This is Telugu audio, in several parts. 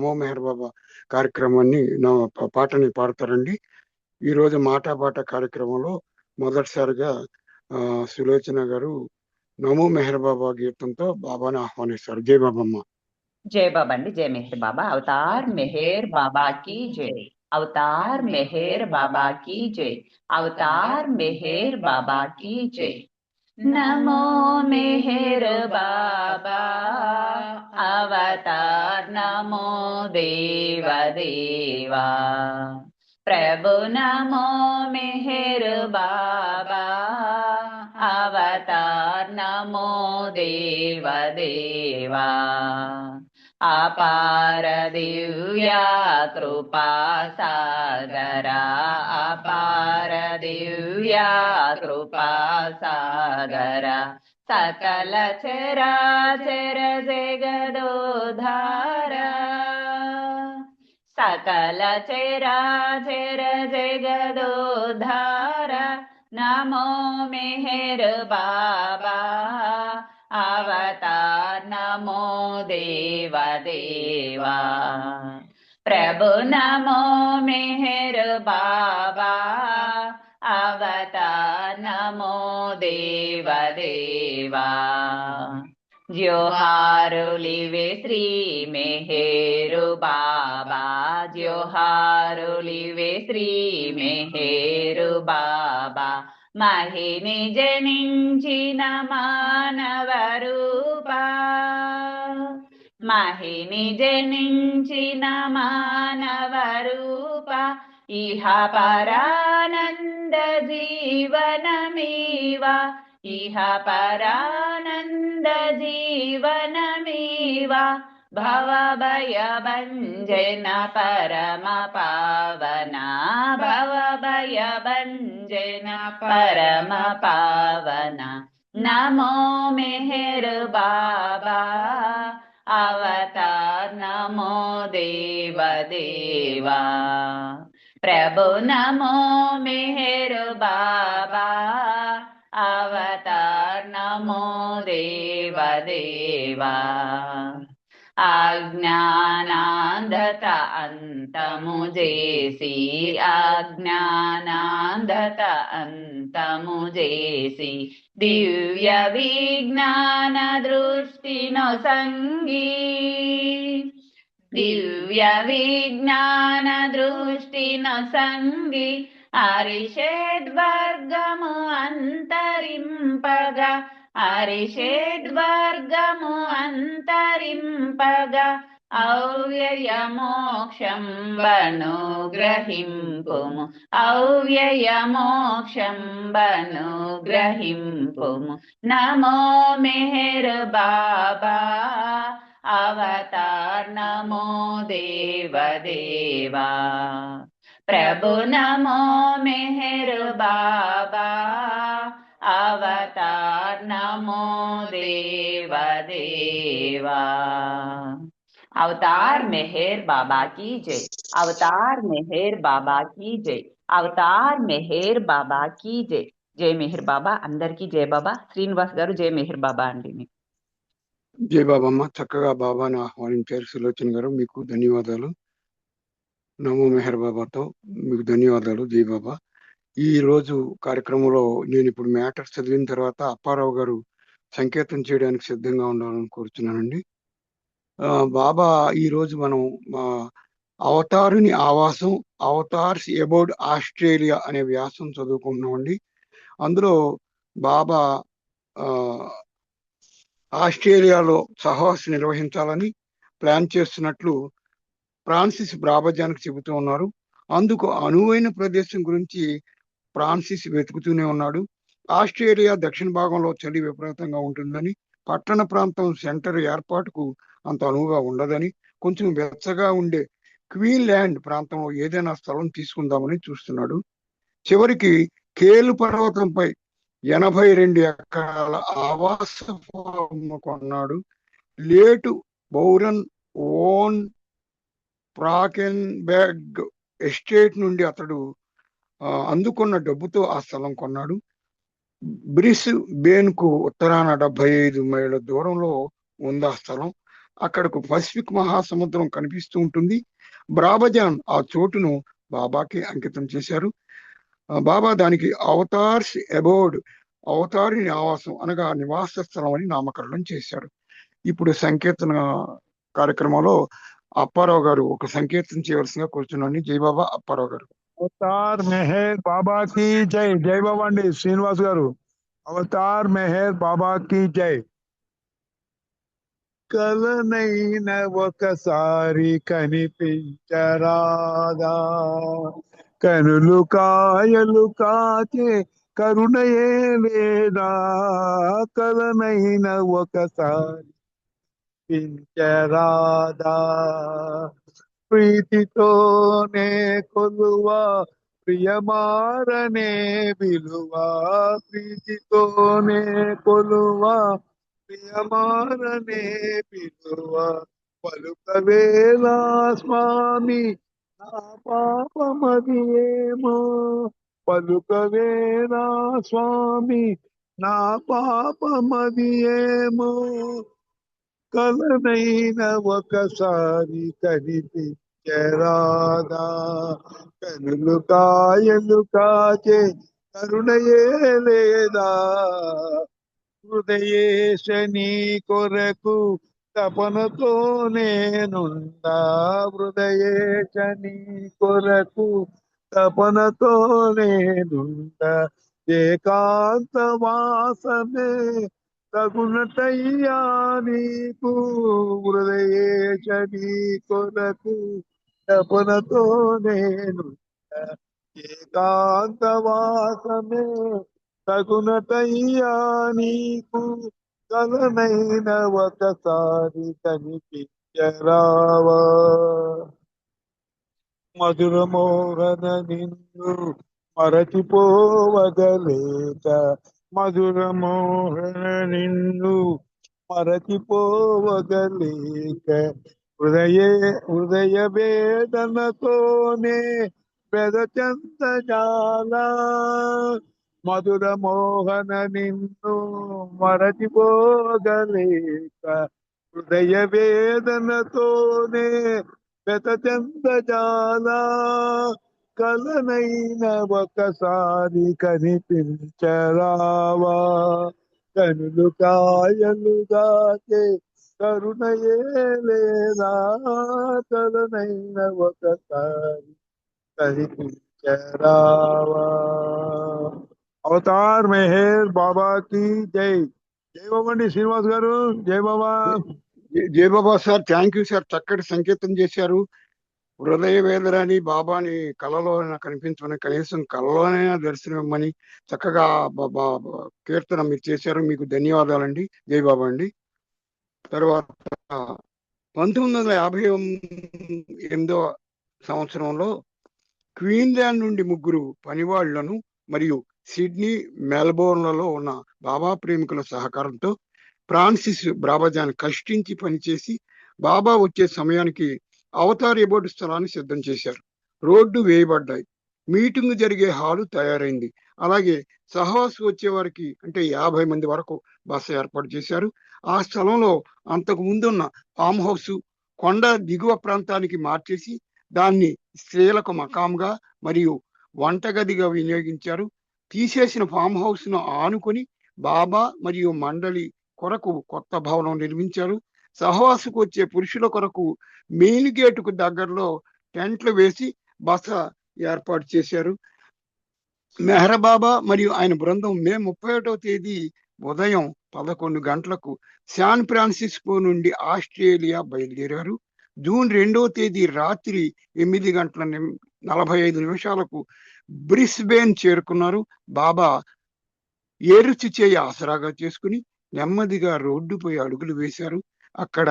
నమో మెహర్ బాబా కార్యక్రమాన్ని పాటని పాడతారండి. ఈరోజు పాట కార్యక్రమంలో మొదటిసారిగా సులోచన గారు నమో మెహర్ బాబా గీతంతో బాబాని ఆహ్వానిస్తారు. జై బాబమ్మ. जय बाबा अंडी, जय मेहर बाबा। अवतार मेहर बाबा की जय। अवतार मेहर बाबा की जय। अवतार मेहर बाबा की जय। नमो मेहर बाबा अवतार, नमो देव देवा प्रभु। नमो मेहर बाबा अवतार, नमो देव देवा। अपार दिव्या कृपा सागरा, अपार दिव्या कृपा सागरा। सकल चराचर जगदोधारा, सकल चराचर जगदोधारा। नमो मेहर बाबा अवतार, नमो देव देवा प्रभु। नमो मेहर बाबा अवतार, नमो देव देवा। जोहारुलिवे श्री मेहरु बाबा, जोहारुलिवे श्री मेहरु बाबा। महिनि जनिंचिन मानव रूपा, महिनि जनिंचिन मानव रूपा। इह परानंद जीवनमीवा, इह परानंद जीवनमीवा। भवभय भंजन परम पावना, भवभय भंजन परम पावना। नमो मेहर बाबा अवतार, नमो देव देवा प्रभु। नमो मेहर बाबा अवतार, नमो देव देवा। अज्ञानांधत अंतमु जेसी, अज्ञानांधत अंतमु जेसी। दिव्य विज्ञान दृष्टि नो संगी, दिव्य विज्ञान दृष्टि नो संगी। अरिषेद्वर्गमु अंतरिंपगा, अरिषेद्वर्गमु अंतरिंपगा। अव्यय मोक्षं वनुग्रहिंपुमु, अव्यय मोक्षं वनुग्रहिंपुमु। नमो मेहर बाबा अवतार, नमो देव देवा प्रभु। नमो मेहर बाबा अवतार, नमो देव देवा। अवतार मेहर बाबा की जय। अवतार मेहर बाबा की जय। अवतार मेहर बाबा की जय। जय मेहर बाबा अंदरिकी जय बाबा। శ్రీనివాస్ గారు జయ మెహర్ బాబా అండి. జై బాబమ్మ. చక్కగా బాబాని ఆహ్వానించారు సులోచన గారు, మీకు ధన్యవాదాలు. నమో మెహర్ బాబాతో మీకు ధన్యవాదాలు. జై బాబా. ఈ రోజు కార్యక్రమంలో నేను ఇప్పుడు మ్యాటర్ చదివిన తర్వాత అప్పారావు గారు సంకేతం చేయడానికి సిద్ధంగా ఉండాలని కోరుతున్నానండి. బాబా ఈ రోజు మనం అవతారుని ఆవాసం, అవతార్స్ అబౌట్ ఆస్ట్రేలియా అనే వ్యాసం చదువుకుంటున్నామండి. అందులో బాబా ఆస్ట్రేలియాలో సహవాసం నిర్వహించాలని ప్లాన్ చేస్తున్నట్లు ఫ్రాన్సిస్ బ్రాబజానికి చెబుతూ ఉన్నారు. అందుకు అనువైన ప్రదేశం గురించి ఫ్రాన్సిస్ వెతుకుతూనే ఉన్నాడు. ఆస్ట్రేలియా దక్షిణ భాగంలో చలి విపరీతంగా ఉంటుందని, పట్టణ ప్రాంతం సెంటర్ ఏర్పాటుకు అంత అనువుగా ఉండదని, కొంచెం వెచ్చగా ఉండే క్వీన్లాండ్ ప్రాంతంలో ఏదైనా స్థలం తీసుకుందామని చూస్తున్నాడు. చివరికి కేలు పర్వతంపై 82 ఎకరాల ఆవాస కొన్నాడు. లేటు బౌరన్ ఓన్ ప్రాకెన్బెర్గ్ ఎస్టేట్ నుండి అతడు అందుకున్న డబ్బుతో ఆ స్థలం కొన్నాడు. బ్రిస్ బేన్ కు ఉత్తరాన 75 మైళ్ళ దూరంలో ఉంది ఆ స్థలం. అక్కడకు పసిఫిక్ మహాసముద్రం కనిపిస్తూ ఉంటుంది. బ్రాబజాన్ ఆ చోటును బాబాకి అంకితం చేశారు. బాబా దానికి అవతార్స్ అబోర్డ్, అవతారి నివాసం అనగా నివాస స్థలం అని నామకరణం చేశారు. ఇప్పుడు సంకీర్తన కార్యక్రమంలో అప్పారావు గారు ఒక సంకీర్తన చేయవలసిందిగా కూర్చున్నాను. జయబాబా అప్పారావు గారు. అవతార్ మెహర్ బాబా की జై. జై బాబా అండి శ్రీనివాస్ గారు. అవతార్ మెహర్ బాబా की జై. కలనైన ఒకసారి కనిపించరాదా, కనులు కాయలు కాచే కరుణయే లేదా, కలనైన ఒకసారి పించరాదా, ప్రీతితోనే కొలువా ప్రియమారనే విలువా, ప్రీతితోనే కొలువా ప్రియమారనే విలువా, పలుకవేలా స్వామి నా పాపమది ఏమో, పలుకవేలా స్వామి నా పాపమది ఏమో, కలనైన ఒకసారి కనిపించరాదా, కనులు కాయలు కాచే కరుణయే లేదా, హృదయేశ నీ కొరకు తపనతో నేనుందా, హృదయేశ నీ కొరకు తపనతో నేనుందా, ఏకాంత వాసమే తగునటయ్యా నీకు, హృదయేశ నీ కొరకు తపనతో నేనుందా, ఏకాంత వాసమే తగునటయ్యా నీకు, కలనైన ఒకసారి కనిపించరావా, మధుర మోహన నిన్ను మరచిపోవగలేక, మధుర మోహన నిన్ను మరచిపోవగలేక, హృదయ వేదనతోనే పెదచంత జాలా, మధుర మోహన నిన్ను మరచిపోగలేక, హృదయ వేదనతోనే పెదచంత జాలా, కలనైన ఒకసారి కనిపించరావా, కనులు కాయలు దాచే కరుణయే లేదా, కలనైన ఒకసారి కనిపించరావా. అవతార్ మెహర్ బాబా की జై. జై బాబా అండి శ్రీనివాస్ గారు. జై బాబా. జయబాబా సార్, థ్యాంక్ యూ సార్. చక్కటి సంకీర్తన చేశారు. హృదయ వేదనని బాబాని కళలో కనిపించమని, కనీసం కళలోనైనా దర్శనం ఇవ్వమని చక్కగా కీర్తన మీరు చేశారు. మీకు ధన్యవాదాలండి. జై బాబా అండి. తర్వాత 1958వ సంవత్సరంలో క్వీన్లాండ్ నుండి ముగ్గురు పనివాళ్లను మరియు సిడ్నీ, మెల్బోర్న్లలో ఉన్న బాబా ప్రేమికుల సహకారంతో ఫ్రాన్సిస్ బ్రాబజాన్ కష్టించి పనిచేసి బాబా వచ్చే సమయానికి అవతార్ ఎబోర్డు స్థలాన్ని సిద్ధం చేశారు. రోడ్డు వేయబడ్డాయి. మీటింగ్ జరిగే హాలు తయారైంది. అలాగే సహవాసు వచ్చే వారికి అంటే 50 మంది వరకు బస ఏర్పాటు చేశారు. ఆ స్థలంలో అంతకు ముందున్న ఫామ్ హౌస్ కొండ దిగువ ప్రాంతానికి మార్చేసి దాన్ని స్త్రీలకు మకాంగా మరియు వంటగదిగా వినియోగించారు. తీసేసిన ఫామ్ హౌస్ ను ఆనుకొని బాబా మరియు మండలి కొరకు కొత్త భవనం నిర్మించారు. సహవాసుకు వచ్చే పురుషుల కొరకు మెయిన్ గేటుకు దగ్గరలో టెంట్లు వేసి బస ఏర్పాటు చేశారు. మెహర్ బాబా మరియు ఆయన బృందం మే 31వ తేదీ ఉదయం 11 గంటలకు శాన్ ఫ్రాన్సిస్కో నుండి ఆస్ట్రేలియా బయలుదేరారు. జూన్ 2వ తేదీ రాత్రి 8:45 బ్రిస్బేన్ చేరుకున్నారు. బాబా ఏరుచి చేయి ఆసరాగా చేసుకుని నెమ్మదిగా రోడ్డుపై అడుగులు వేశారు. అక్కడ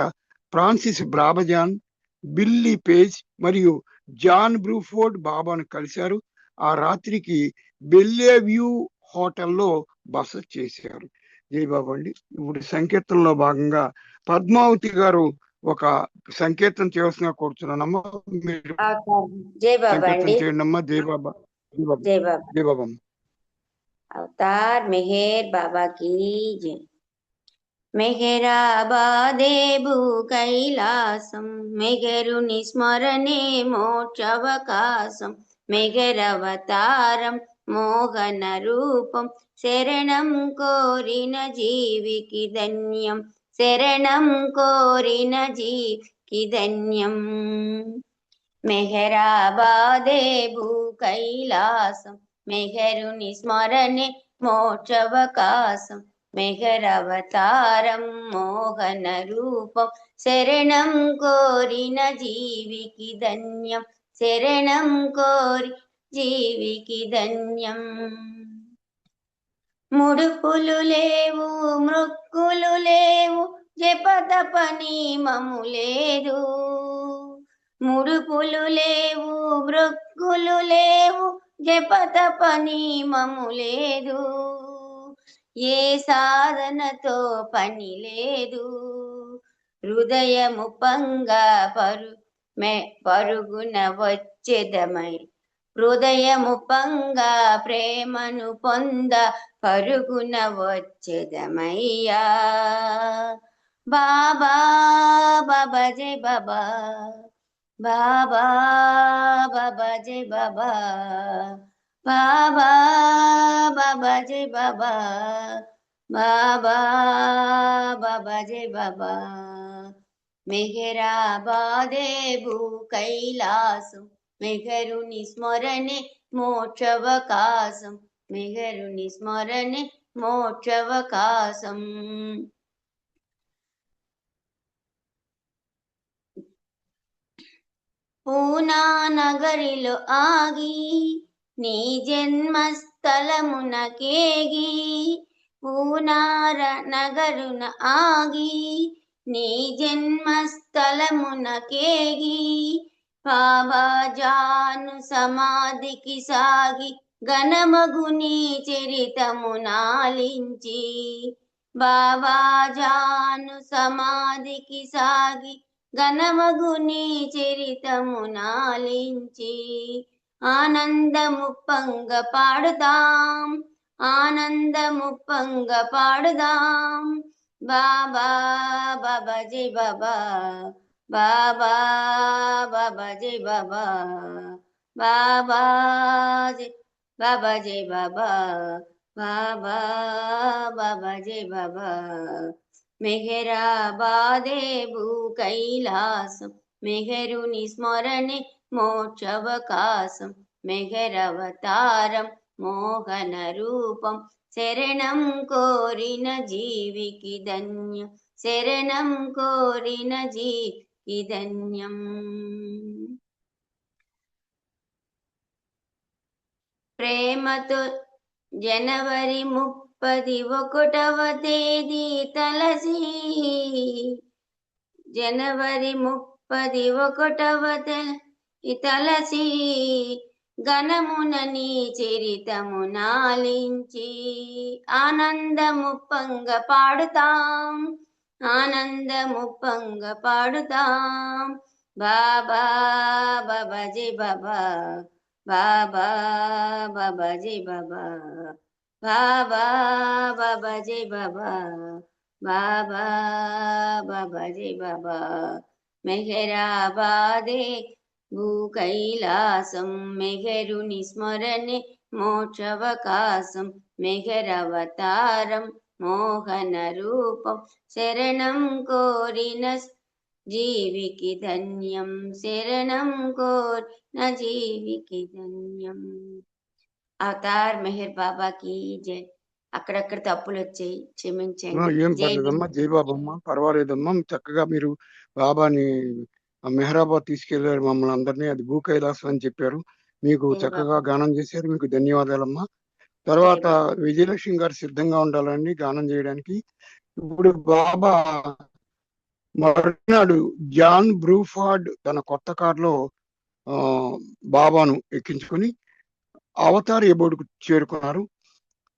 ఫ్రాన్సిస్ బ్రాబజాన్, బిల్లీ పేజ్ మరియు జాన్ బ్రూఫోర్డ్ బాబాను కలిశారు. ఆ రాత్రికి బెల్లేవ్యూ హోటల్లో బస చేశారు. జై బాబా అండి. ఇప్పుడు సంకీర్తనలో భాగంగా పద్మావతి గారు ఒక సంకీర్తన చేయవలసిన కోరుతున్నానమ్మా. మీరు జై బాబా సంకీర్తన అండి. చేయండి అమ్మా. జై బాబా. జై బాబా. జై బాబా. అవతార్ మెహర్ బాబా की जय. మెహరాబాదే భూ కైలాసం మెగరుని స్మరణే మోక్షవకాశం మెగరవతారం మోహన రూపం శరణం కోరిన జీవికి ధన్యం శరణం కోరిన జీవికి ధన్యం మెహరాబాదే భూ కైలాసం మెహరుని స్మరణే మోక్షవకాశం మెహరవతారం మోహన రూపం శరణం కోరిన జీవికి ధన్యం శరణం కోరి జీవికి ధన్యం ముడుపులు లేవు మృక్కులు లేవు జపతప నియమము లేదు ముడుపులు లేవు మృక్కులు లేవు జపతప నియమము లేదు ఏ సాధనతో పని లేదు హృదయము పంగా పరుగున వచ్చెదమై హృదయము పంగా ప్రేమను పొంద పరుగున వచ్చెదమయ్యా బాబా బాబా జై బాబా బాబా బాబా జై బాబా బాబా బాబా జై బాబా బాబా బాబా జై బాబా మెహరాబాదే భూ కైలాసం మెహరుని స్మరణే మోక్షవకాశం మెహరుని స్మరణే మోక్షవకాశం పూనా నగరిలో ఆగి నీ జన్మస్థలమున కేగి పూనార నగరున ఆగి నీ జన్మస్థలమున కేగి బాబా జాను సమాధికి సాగి ఘనమగుని చరితము నాలించి బాబా జాను సమాధికి సాగి ఘనమగుని చరితము నాలించి ఆనందము పంగ పాడుదాం ఆనందము పంగ పాడుదాం బాబా బాబా జై బాబా బాబా బాబా జై బాబా బాబా బాబా జై బాబా బాబా బాబా జై బాబా మెహరాబాదే భూ కైలాసం మెహరుని స్మరణే మోక్షవకాశం మెహరవతారం మోహన రూపం శరణం కోరిన జీవికి ధన్యం శరణం కోరిన జీవికి ధన్యం ప్రేమతో జనవరి 31వ తేదీ తలసి జనవరి 31వ తలసి ఘనమున నీ చరితము నాలించి ఆనందము పంగ పాడుతాం ఆనందము పంగ పాడుతాం బాబా బాబా జై బాబా బాబా బాబా జై బాబా బాబా బాబా జై బాబా బాబా బాబా జై బాబా మెహరాబాదే భూ కైలాసం మెహరుని స్మరణే మోక్షవకాశం మెహరవతారం మోహన రూపం శరణం కోరిన జీవికి ధన్యం శరణం కోరిన జీవికి ధన్యం అవతార్ మెహర్ బాబాకి జై అక్కడక్కడ తప్పులు వచ్చాయి క్షమించండి ఏం పర్లేదమ్మా జై బాబమ్మ పర్వాలేదమ్మా చక్కగా మీరు బాబాని మెహరాబాద్ తీసుకెళ్లారు మమ్మల్ని అందరినీ అది భూ కైలాసం అని చెప్పారు మీకు చక్కగా గానం చేశారు మీకు ధన్యవాదాలమ్మా తర్వాత విజయలక్ష్మి గారు సిద్ధంగా ఉండాలండి గానం చేయడానికి ఇప్పుడు బాబా మరునాడు జాన్ బ్రూఫార్డ్ తన కొత్త కారులో బాబాను ఎక్కించుకుని అవతార్ ఎబోర్డుకు చేరుకున్నారు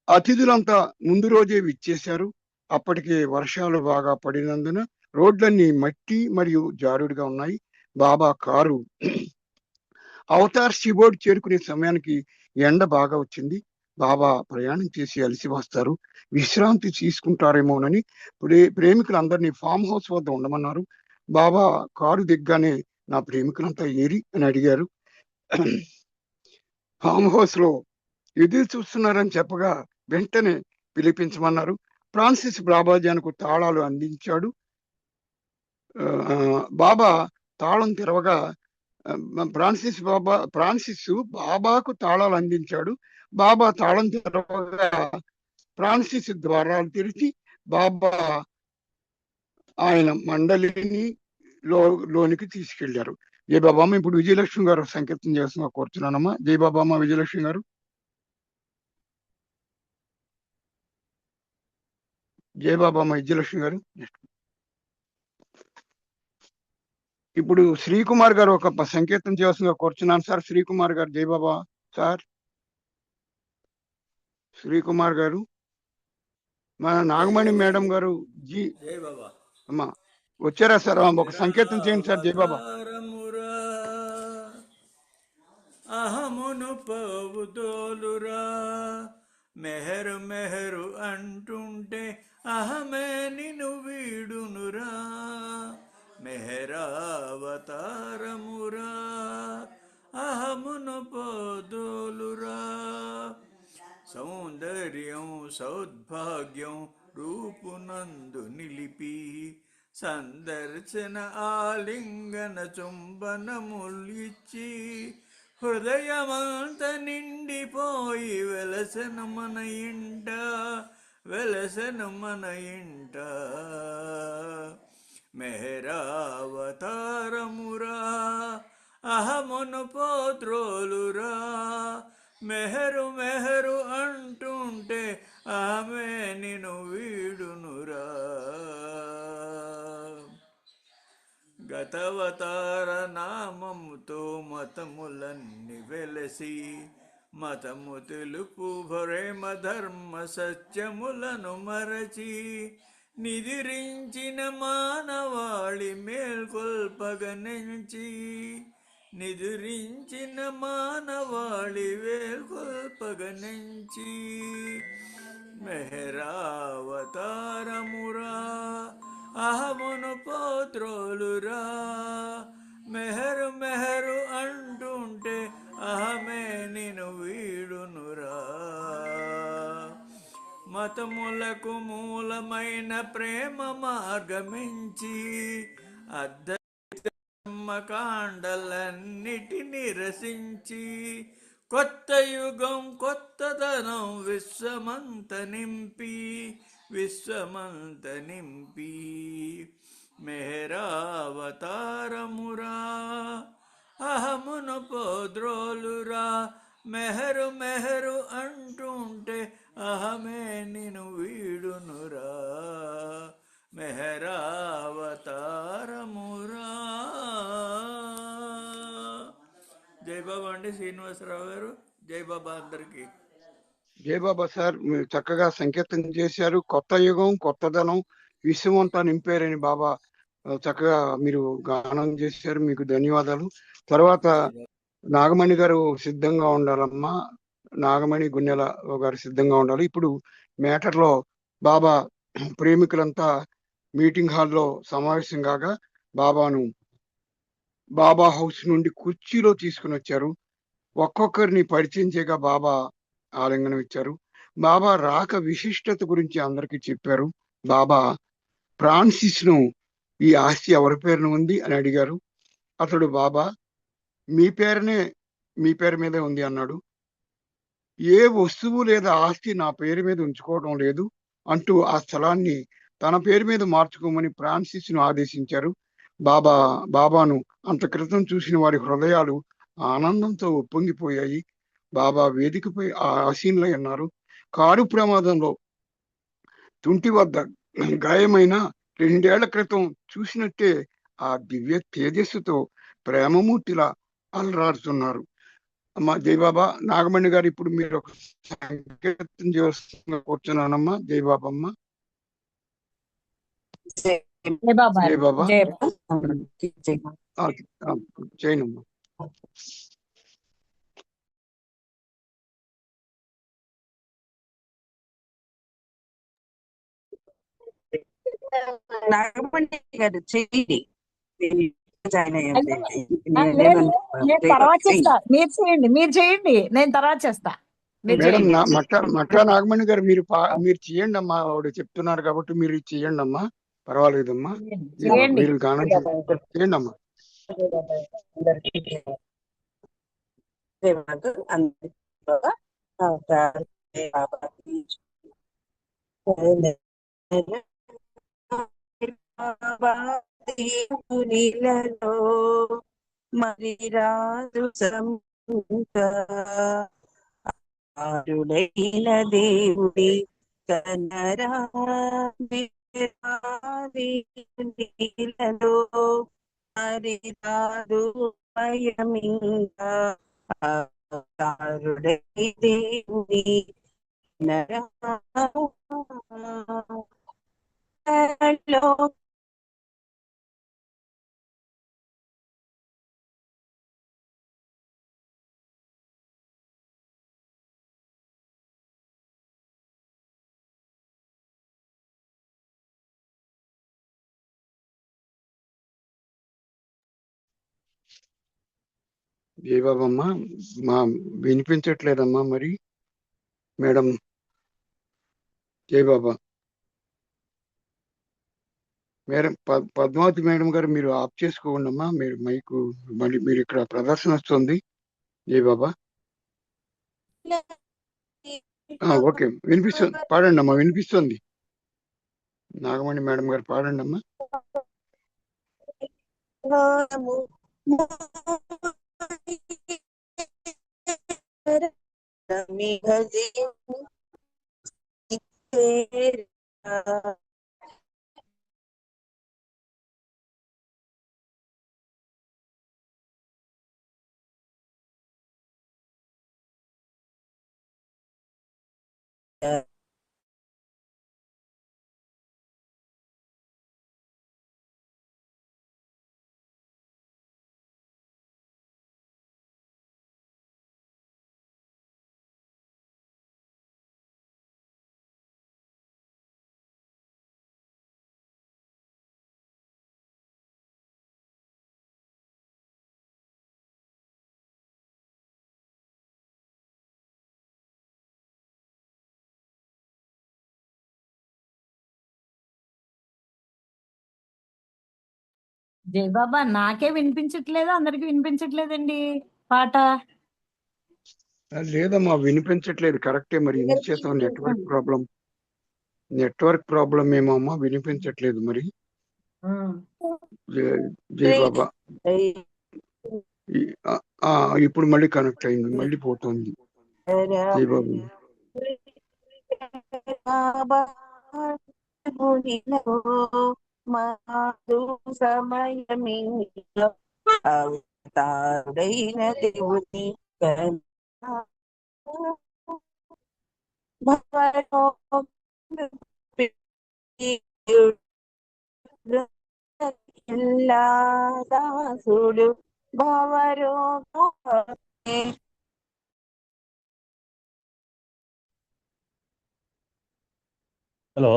అతిథులంతా ముందు రోజే విచ్చేశారు అప్పటికే వర్షాలు బాగా పడినందున రోడ్లన్నీ మట్టి మరియు జారుడుగా ఉన్నాయి బాబా కారు అవతార్ శిబోర్డ్ చేరుకునే సమయానికి ఎండ బాగా వచ్చింది బాబా ప్రయాణం చేసి అలసి వస్తారు, విశ్రాంతి తీసుకుంటారేమోనని ప్రేమికులందరినీ ఫామ్ హౌస్ వద్ద ఉండమన్నారు. బాబా కారు దిగ్గానే నా ప్రేమికులంతా ఏరి అని అడిగారు. ఫామ్ హౌస్ లో ఎదురు చూస్తున్నారని చెప్పగా వెంటనే పిలిపించమన్నారు. ఫ్రాన్సిస్ బాబాజానికి తాళాలు అందించాడు. బాబా తాళం తెరవగా ఫ్రాన్సిస్ బాబాకు తాళాలు అందించాడు. బాబా తాళం తెరవగా ఫ్రాన్సిస్ ద్వారాలు తెరిచి బాబా ఆయన మండలిని లోనికి తీసుకెళ్లారు. జై బాబామ్మ. ఇప్పుడు విజయలక్ష్మి గారు సంకీర్తన చేస్తున్నా కూర్చున్నానమ్మా. జై బాబామ్మ విజయలక్ష్మి గారు. జై బాబామ్మ విజయలక్ష్మి గారు. ఇప్పుడు శ్రీకుమార్ గారు ఒక సంకీర్తన చేస్తున్నా కూర్చున్నాను సార్. శ్రీకుమార్ గారు. జై బాబా సార్. శ్రీకుమార్ గారు. మన నాగమణి మేడం గారు జీ అమ్మా వచ్చారా సార్? ఒక సంకేతం చేయండి సార్. జై బాబా. అహమును పవుదోలురా మెహరు మెహరు అంటుంటే అహమే నిన్ను వీడునురా మెహరావతారమురా అహమును పోదోలురా సౌందర్యం సౌద్భాగ్యం రూపునందు నిలిపి సందర్శన ఆలింగన చుంబనములిచ్చి హృదయమంత నిండిపోయి వెలసెను మన ఇంట వెలసెను మన ఇంట మెహరావతారమురా అహమును పోద్రోలురా మెహరు మెహరు అంటుంటే ఆమె నిన్ను వీడునురా గతవతార నామముతో మతములన్నీ వెలసి మతము తెలుపు ప్రేమ ధర్మ సత్యములను మరచి నిదిరించిన మానవాళి మేల్కొల్పగనెంచి నిదురించిన మానవాళి వేల్కొల్పగనెంచి మెహరావతారమురా అహమును పోత్రోలురా మెహరు మెహరు అంటుంటే అహమే నిన్ను వీడునురా మతములకు మూలమైన ప్రేమ మార్గమించి కర్మకాండలన్నిటిని రసించి కొత్త యుగం కొత్తదనం విశ్వమంత నింపి మెహరావతారమురా అహమును పోద్రోలురా మెహరు మెహరు అంటుంటే అహమే నిన్ను వీడునురా మెహరావతారమురా. జై బాబా అండి శ్రీనివాసరావు గారు. జై బాబా అందరికి. జై బాబా సార్. మీరు చక్కగా సంకీర్తన చేశారు. కొత్త యుగం కొత్తదనం విశ్వమంతా నింపారని బాబా చక్కగా మీరు గానం చేశారు. మీకు ధన్యవాదాలు. తర్వాత నాగమణి గారు సిద్ధంగా ఉండాలమ్మా. నాగమణి గున్నెల గారు సిద్ధంగా ఉండాలి. ఇప్పుడు మేటర్లో బాబా ప్రేమికులంతా మీటింగ్ హాల్లో సమావేశం కాగా బాబా హౌస్ నుండి కుర్చీలో తీసుకుని వచ్చారు. ఒక్కొక్కరిని పరిచయం చేయగా బాబా ఆలింగనం ఇచ్చారు. బాబా రాక విశిష్టత గురించి అందరికీ చెప్పారు. బాబా ఫ్రాన్సిస్ ను ఈ ఆస్తి ఎవరి పేరున ఉంది అని అడిగారు. అతడు బాబా మీ పేరు మీదే ఉంది అన్నాడు. ఏ వస్తువు లేదా ఆస్తి నా పేరు మీద ఉంచుకోవడం లేదు అంటూ ఆ స్థలాన్ని తన పేరు మీద మార్చుకోమని ఫ్రాన్సిస్ ను ఆదేశించారు. బాబాను అంత క్రితం చూసిన వారి హృదయాలు ఆనందంతో ఉప్పొంగిపోయాయి. బాబా వేదికపై ఆసీనులై ఉన్నారు. కారు ప్రమాదంలో తుంటి వద్ద గాయమైన 2 ఏళ్ల క్రితం చూసినట్టే ఆ దివ్య తేజస్సుతో ప్రేమమూర్తిలా అలరాడుతున్నారు. అమ్మా జై బాబా. నాగమణి గారు ఇప్పుడు మీరు ఒక సంకీర్తన చేస్తున్న కూర్చున్నానమ్మా. జై బాబమ్మ. జై బాబా. జై బాబా. జై చేయనమ్మా. నాగమణి గారు చెయ్యి. జాయిన్ అంటే అయ్యాను. లేదు, నేను తర్వాత చేస్తా. మీరు చేయండి, నేను తర్వాత చేస్తా. మీరు మేడం చేయండి. మట్టా నాగమణి గారు మీరు చేయండి అమ్మా. ఆవిడ చెప్తున్నారు కాబట్టి మీరు చేయండి అమ్మా, పర్వాలేదమ్మా. చేయండి. మీరు గానం చేయండి అమ్మా. దేవునిలలో మరి రాజు ఆరుడైన దేవుడి కనరాలో మరి రాజు భయమింగా ఆరుడై దేవుడి కనరాలో జయబాబమ్మా, వినిపించట్లేదమ్మా మరి మేడం. జయబాబా మేడం, పద్మావతి మేడం గారు మీరు ఆఫ్ చేసుకోండి అమ్మా. మీరు మైకు మళ్ళీ మీరు ఇక్కడ ప్రదర్శన వస్తుంది. జయబాబా ఓకే, వినిపిస్తుంది. పాడండి అమ్మా, వినిపిస్తుంది. నాగమణి మేడం గారు పాడండి అమ్మా. జయబాబా నాకే వినిపించట్లేదు, అందరికి వినిపించట్లేదండి పాట. లేదమ్మా, వినిపించట్లేదు. కరెక్టే. మరి ఎందుకు చేస్తాం? నెట్వర్క్ ప్రాబ్లం ఏమో అమ్మా, వినిపించట్లేదు మరి. జై బాబా. ఇప్పుడు మళ్ళీ కనెక్ట్ అయింది, మళ్ళీ పోతుంది. జై బాబా. సమయమింగ అవతారుడైన దేవుని దాసుడు భవరోగ. హలో,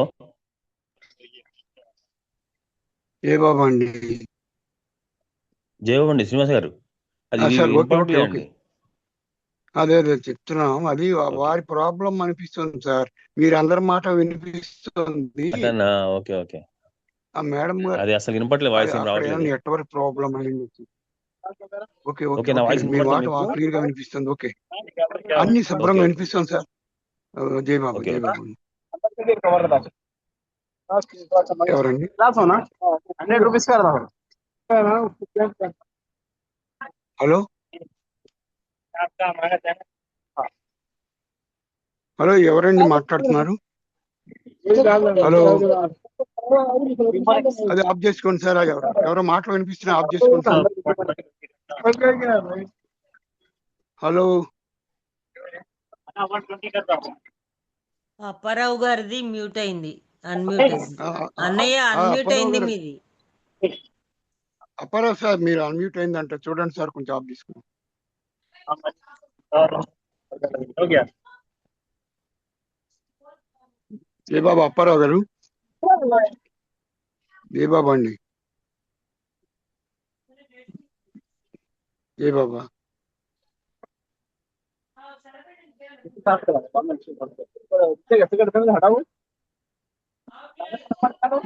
ఏ బాబా అండి? జయబాబు అండి, శ్రీనివాస్ గారు. అది ఓకే. అదే చెప్తున్నాం. అది వారి ప్రాబ్లం అనిపిస్తుంది సార్. మీరు అందరి మాట వినిపిస్తుంది. Okay okay. ఆ మేడం అది అసలు వినపట్లేదు, వాయిస్ ఏం రావట్లేదు. నెట్వర్క్ ప్రాబ్లం అయింది. ఓకే ఓకే, నా వాయిస్ మీ మాట క్లియర్ గా వినిపిస్తుంది. ఓకే, అన్ని శుభ్రంగా వినిపిస్తుంది సార్. జై బాబా. జై బాబా. ఎవరండి? హలో హలో, ఎవరండి మాట్లాడుతున్నారు? హలో, అది ఆఫ్ చేసుకోండి సార్. ఎవరో మాటలు వినిపిస్తున్నా, ఆఫ్ చేసుకోండి సార్. హలో, అప్పారావు గారిది మ్యూట్ అయింది, అన్మ్యూట్ అయింది. అన్నయ్య అన్మ్యూట్ అయింది మీది. అప్పారావు సార్, మీరు అన్మ్యూట్ అయిందంట, చూడండి సార్, కొంచెం ఆఫ్ చేసుకోండి. ఏ బాబా అప్పారావు గారు? జై బాబా అండి. జై బాబా.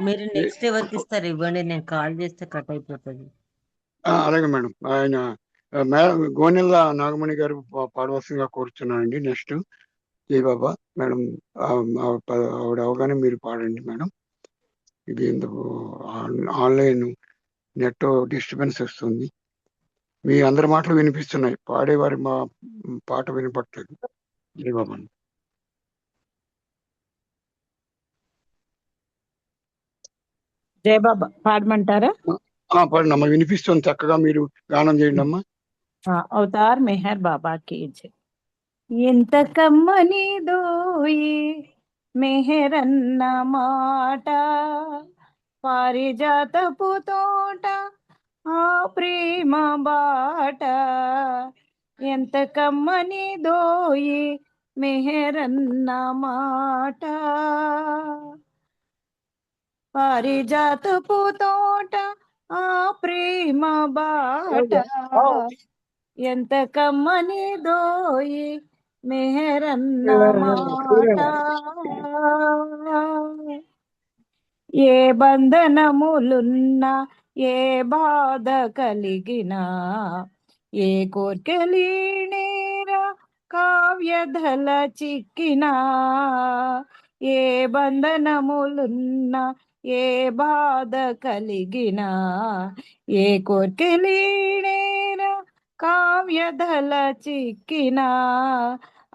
మీరు నెక్స్ట్ ఎవరికి ఇస్తారు ఇవ్వండి, నేను కాల్ చేస్తే కట్ అయిపోతుంది. అలాగే మేడం. ఆయన గోనెల్ల నాగమణి గారు పాడవలసిందిగా కోరుతున్నానండి. నెక్స్ట్ జై బాబా మేడం. ఆవిడ అవగానే మీరు పాడండి మేడం. ఇది ఎందుకు ఆన్లైన్ నెట్ డిస్టర్బెన్స్ వస్తుంది. మీ అందరి మాటలు వినిపిస్తున్నాయి, పాడేవారి మా పాట వినపట్లేదు. జై బాబా. జై బాబా పాడమంటారా? పాడండి అమ్మా, వినిపిస్తుంది చక్కగా. మీరు గానం చేయండి అమ్మా. అవతార్ మెహర్ బాబాకి జై. ఎంత కమ్మని దోయి మెహరన్న మాట, పారిజాతపు తోట ఆ ప్రేమ బాట. ఎంత కమ్మని దోయి మెహరన్న మాట, పారిజాతపు తోట ఆ ప్రేమ బాట. ఎంత కమ్మని దోయి మెహరన్న మాట. ఏ బంధనములున్నా ఏ బాధ కలిగినా, ఏ కోర్కెలీనేరా కావ్యధల చిక్కినా. ఏ బంధనములున్నా ఏ బాధ కలిగినా, ఏ కోర్కెలీనేరా కావ్యధల చిక్కినా.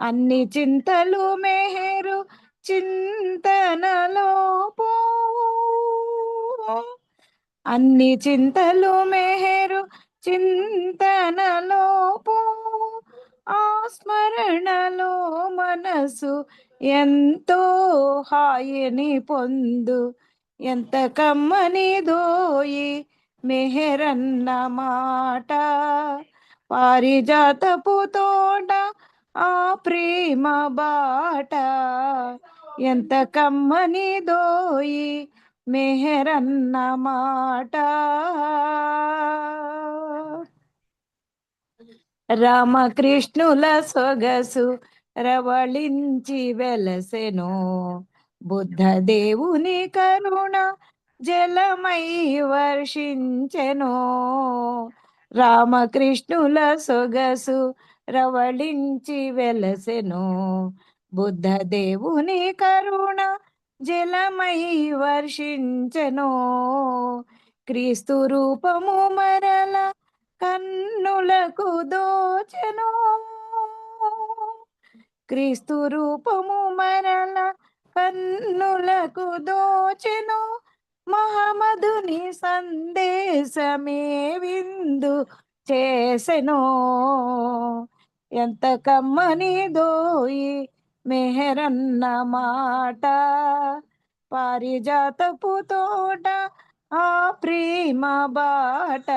అన్ని చింతలు మెహరు చింతనలో పోవు, అన్ని చింతలు మెహరు చింతనలో పోవు. ఆ స్మరణలో మనసు ఎంతో హాయిని పొందు. ఎంత కమ్మని దోయి మెహరన్న మాట, పారిజాతపు తోట ఆ ప్రేమ బాట. ఎంత కమ్మని దోయి మెహరన్న మాట. రామకృష్ణుల సొగసు రవళించి వెలసెను, బుద్ధ దేవుని కరుణ జలమై వర్షించెను. రామకృష్ణుల సొగసు రవళించి వెలసెను, బుద్ధ దేవుని కరుణ జలమై వర్షించెను. క్రీస్తు రూపము మరల కన్నులకు దోచెను, క్రీస్తు రూపము మరల కన్నులకు దోచెను. మహమ్మదుని సందేశమే విందు చేసెను. ఎంత కమ్మని దోయి మెహరన్న మాట, పారిజాతపు తోట ఆ ప్రేమ బాట.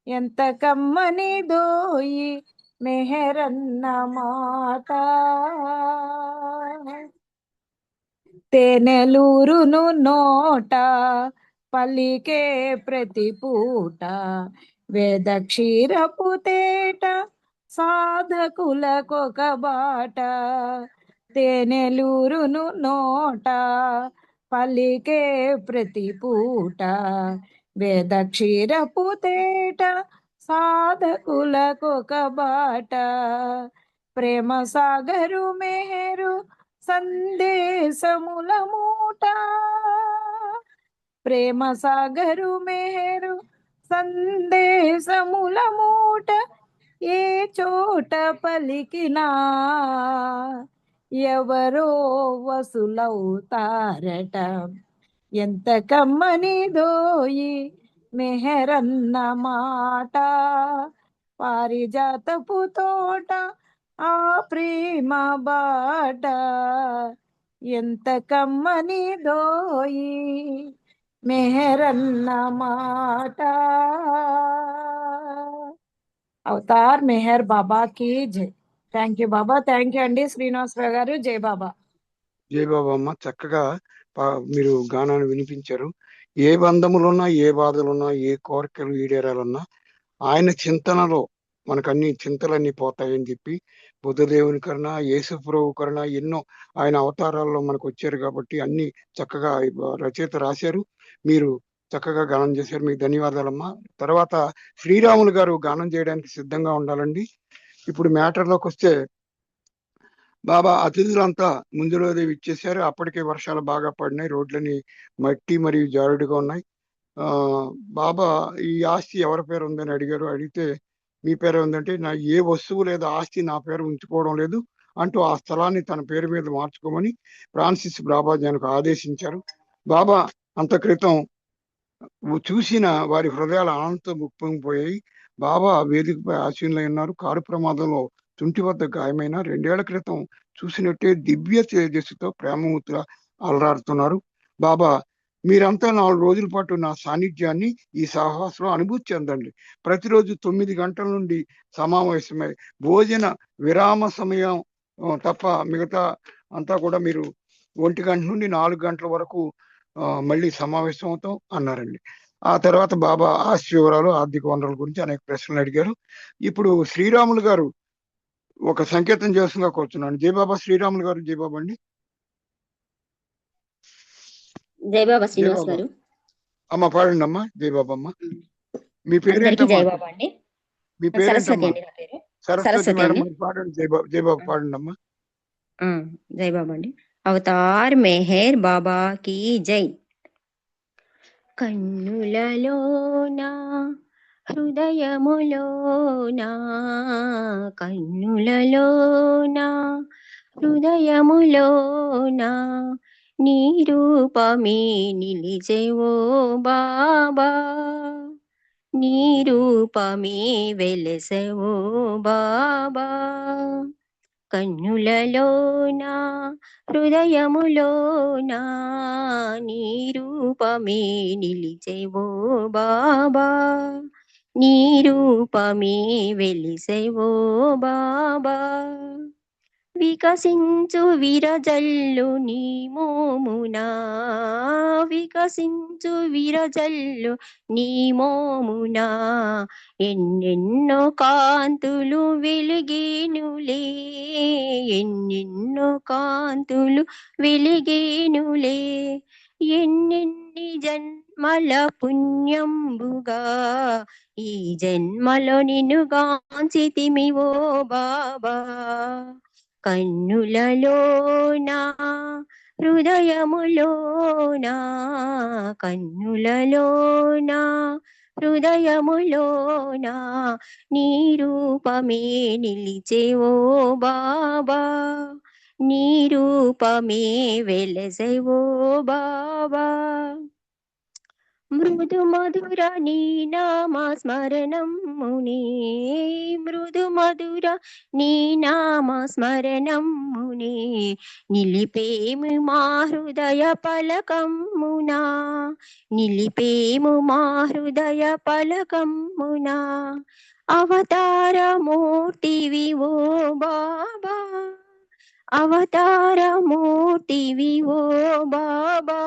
ఎంత కమ్మని దోయి మెహరన్న మాట. తేనెలూరును నోట పలికే ప్రతి పూట, వేద క్షీరపు తేట సాధకులకొక బాట. తేనెలూరును నోట పలికే ప్రతి పూట, వేద క్షీరపు తేట సాధకులకొక బాట. ప్రేమ సాగరు మెహరు సందేశముల మూట, ప్రేమ సాగరు మెహరు సందేశముల మూట. ఏ చోట పలికినా ఎవరో వసులవుతారట. ఎంత కమ్మని దోయి మెహరన్న మాట, పారిజాతపు తోట ఆ ప్రేమ బాట. ఎంత కమ్మని దోయి మెహరన్న మాట. అవతార్ మెహర్ బాబా కి జై. Thank you Baba. Thank you అండి శ్రీనివాసరావు గారు. జై బాబా. జై బాబా అమ్మ. చక్కగా మీరు గానాన్ని వినిపించారు. ఏ బంధములున్నా, ఏ బాధలున్నా, ఏ కోరికలు ఈడేరాలన్నా ఆయన చింతనలో మనకన్ని చింతలన్నీ పోతాయని చెప్పి బుద్ధదేవుని కన్నా, యేసు ప్రభు కన్నా ఎన్నో ఆయన అవతారాల్లో మనకు వచ్చారు కాబట్టి అన్ని చక్కగా రచయిత రాశారు. మీరు చక్కగా గానం చేశారు. మీకు ధన్యవాదాలమ్మా. తర్వాత శ్రీరాములు గారు గానం చేయడానికి సిద్ధంగా ఉండాలండి. ఇప్పుడు మ్యాటర్లోకి వస్తే బాబా అతిథులంతా ముందు రోజే ఇచ్చేశారు. అప్పటికే వర్షాలు బాగా పడినాయి. రోడ్లని మట్టి మరియు జారుడుగా ఉన్నాయి. బాబా ఈ ఆస్తి ఎవరి పేరు ఉందని అడిగారు. అడిగితే మీ పేరు ఉందంటే నా ఏ వస్తువు లేదా ఆస్తి నా పేరు ఉంచుకోవడం లేదు అంటూ ఆ స్థలాన్ని తన పేరు మీద మార్చుకోమని ఫ్రాన్సిస్ బాబాజీకి ఆదేశించారు. బాబా అంత క్రితం చూసిన వారి హృదయాలు ఆనందంతో ముప్పొంగిపోయాయి. బాబా వేదికపై ఆశీనులై ఉన్నారు. కారు ప్రమాదంలో తుంటి వద్ద గాయమైన 2 ఏళ్ల క్రితం చూసినట్టే దివ్య తేజస్సుతో ప్రేమమూర్తిగా అలరాడుతున్నారు. బాబా మీరంతా 4 రోజుల పాటు నా సాన్నిధ్యాన్ని ఈ సహవాసంలో అనుభూతి చెందండి. ప్రతిరోజు 9 గంటల నుండి సమావేశమై భోజన విరామ సమయం తప్ప మిగతా అంతా కూడా మీరు 1 గంట నుండి 4 గంటల వరకు మళ్ళీ సమావేశం అవుతాం అన్నారండి. ఆ తర్వాత బాబా ఆస్తి వివరాలు, ఆర్థిక వనరుల గురించి అనేక ప్రశ్నలు అడిగారు. ఇప్పుడు శ్రీరాములు గారు ఒక సంకేతం చేస్తుందిగా కూర్చున్నాను. జయబాబా శ్రీరాములు గారు. జయబాబా అండి. జయబాబా శ్రీనివాస్ గారు. అమ్మ పాడండి అమ్మా. జయబాబా అమ్మ. మీ పేరేంటమ్మా? జయబాబా అండి. మీ పేరేంటమ్మా? సరస్వతి మేడం. అండి. పాడండి జయబాబా పాడండి అమ్మా. జయబాబా అండి. అవతార్ మెహర్ బాబా కీ జై. కన్నులలోనా హృదయములోనా, కన్నులలోనా హృదయములోనా నీ రూపమే నిలిచెవో బాబా, నీ రూపమే వెలసెవో బాబా. కన్నులలోనా హృదయములోనా నీ రూపమే నిలిచెవో బాబా, నీ రూపమే వెలిసెవో బాబా. వికసించు విరజల్లు నీ మోమునా, వికసించు విరజల్లు నీ మోమునా ఎన్నెన్నో కాంతులు వెలిగేనులే, ఎన్నెన్నో కాంతులు వెలిగేనులే. ఎన్నెన్ని జన్మల పుణ్యంబుగా ఈ జన్మలో నిన్ను గాంచితిమి ఓ బాబా. కన్నులలోనా హృదయములోనా, కన్నులలోనా హృదయములోనా నీ రూపమే నిలిచెవో బాబా, నీ రూపమే వెలసెవో బాబా. మృదు మధుర నీ నామ స్మరణమునే, మృదు మధుర నీ నామ స్మరణమునే నిలిపేము మా హృదయ పలకమ్మునా, నిలిపేము మా హృదయ పలకమ్మునా. అవతారమూర్తివి ఓ బాబా, అవతారమూర్తివి ఓ బాబా.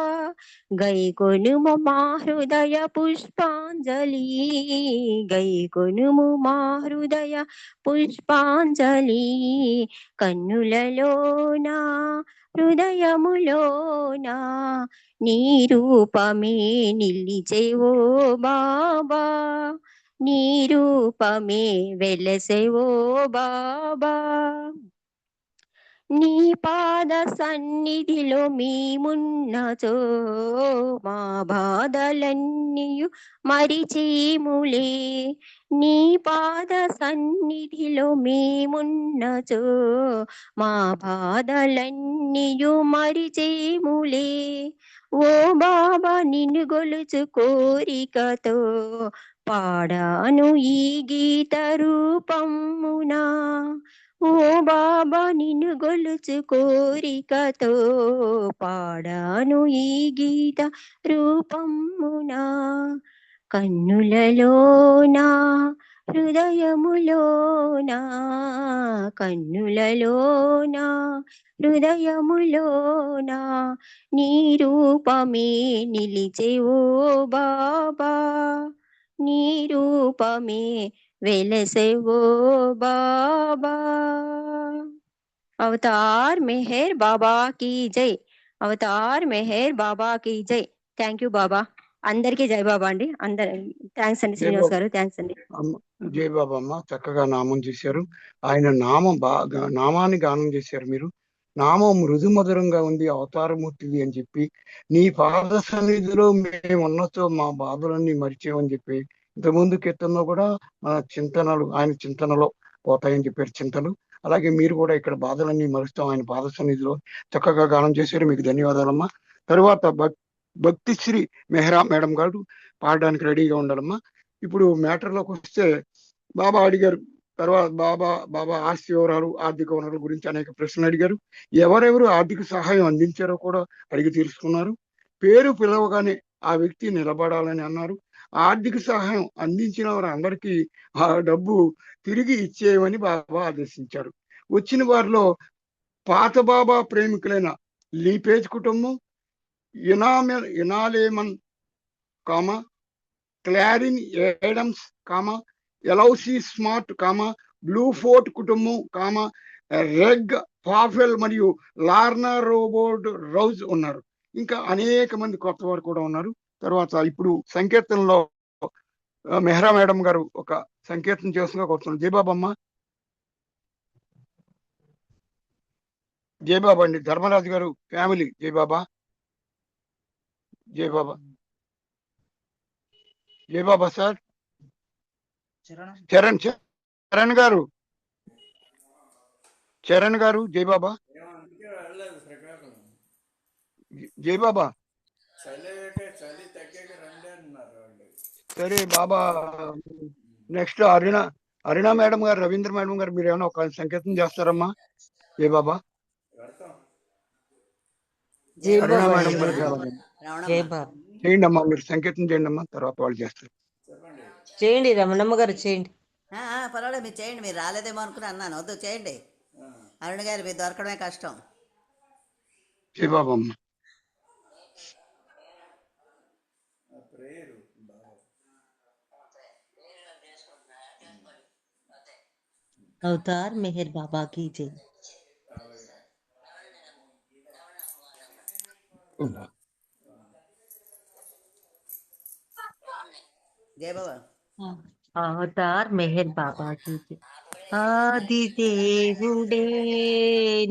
గైకొనుము మా హృదయ పుష్పాంజలి, గైకొనుము మా హృదయ పుష్పాంజలి. కన్నులలోనా హృదయములోనా నీ రూపమే నిలిచెవో బాబా, నీ రూపమే వెలసెవో బాబా. నీ పాద సన్నిధిలో మేమున్నచో మా బాధలన్నీయు మరిచేములే, నీ పాద సన్నిధిలో మేమున్నచో మా బాధలన్నీయు మరిచేములే. ఓ బాబా నిన్ను గొలుచు కోరికతో పాడాను ఈ గీత రూపమునా, ఓ బాబా నిన్ను గొలుచు కోరికతో పాడాను ఈ గీత రూపమునా. కన్నులలోనా హృదయములోనా కన్నులలోనా హృదయములోనా నీ రూపమే నిలిచే ఓ బాబా నీ రూపమే వెలసే ఓ బాబా అవతార్ మెహర్ బాబా की జై అవతార్ మెహర్ బాబా की జై థ్యాంక్ యూ బాబా అందరికీ జై బాబా అండి అందరు థ్యాంక్స్ అండి జై శ్రీనివాస్ బాబా గారు థ్యాంక్స్ అండి జై బాబా అమ్మ, చక్కగా నామం చేశారు. ఆయన నామాన్ని గానం చేశారు. మీరు నామం మృదుమధురంగా ఉంది, అవతారమూర్తిది అని చెప్పి, నీ పాద సన్నిధిలో మేము ఉన్నతో మా బాధలన్నీ మరిచేవని చెప్పి, ఇంతకుముందు కీర్తనలో కూడా మన చింతనలు ఆయన చింతనలో పోతాయని చెప్పారు చింతలు. అలాగే మీరు కూడా ఇక్కడ బాధలన్నీ మరుస్తాం ఆయన పాద సన్నిధిలో చక్కగా గానం చేశారు. మీకు ధన్యవాదాలమ్మా. తరువాత భక్తిశ్రీ మెహ్రా మేడం గారు పాడడానికి రెడీగా ఉండాలమ్మా. ఇప్పుడు మ్యాటర్లోకి వస్తే, బాబా అడిగారు తర్వాత బాబా ఆస్తి వివరాలు, ఆర్థిక వనరుల గురించి అనేక ప్రశ్నలు అడిగారు. ఎవరెవరు ఆర్థిక సహాయం అందించారో కూడా అడిగి తెలుసుకున్నారు. పేరు పిలవగానే ఆ వ్యక్తి నిలబడాలని అన్నారు. ఆర్థిక సహాయం అందించిన వారు అందరికీ ఆ డబ్బు తిరిగి ఇచ్చేయమని బాబా ఆదేశించారు. వచ్చిన వారిలో పాత బాబా ప్రేమికులైన లీపేజ్ కుటుంబం, ఇనాలేమన్ క్లారిన్ ఏడమ్స్ ఎలౌసీ స్మార్ట్ బ్లూ ఫోర్ట్ కుటుంబం రెగ్ పాఫెల్ మరియు లార్నా రోబోర్డ్ రౌజ్ ఉన్నారు. ఇంకా అనేక మంది కొత్త వారు కూడా ఉన్నారు. తర్వాత ఇప్పుడు సంకీర్తనలో మెహ్రా మేడం గారు ఒక సంకీర్తన చేస్తున్నా కూర్చున్నారు. జయబాబమ్మ. జయబాబా అండి, ధర్మరాజు గారు ఫ్యామిలీ. జయబాబా. జయబాబా. జయబాబా సార్. చరణ్ గారు జయబాబా. జయబాబా. సరే బాబా. నెక్స్ట్ అరుణ మేడం గారు, రవీంద్ర మేడం గారు, మీరు ఏమైనా ఒక సంకేతం చేస్తారమ్మా? జయబాబా. అరుణ మేడం గారు చేయండి అమ్మా, మీరు సంకేతం చేయండి అమ్మా, తర్వాత వాళ్ళు చేస్తారు. చేయండి రమణమ్మ గారు చేయండి. పర్వాలేదు, మీరు చేయండి. మీరు రాలేదేమో అనుకుని అన్నాను. వద్దు, చేయండి. అరుణ గారు మీరు దొరకడమే కష్టం. జయబాబమ్మ. అవతార్ మెహర్ బాబా की जय. జై బాబా. అవతార్ మెహర్ బాబా की जय. ఆది దేవుడే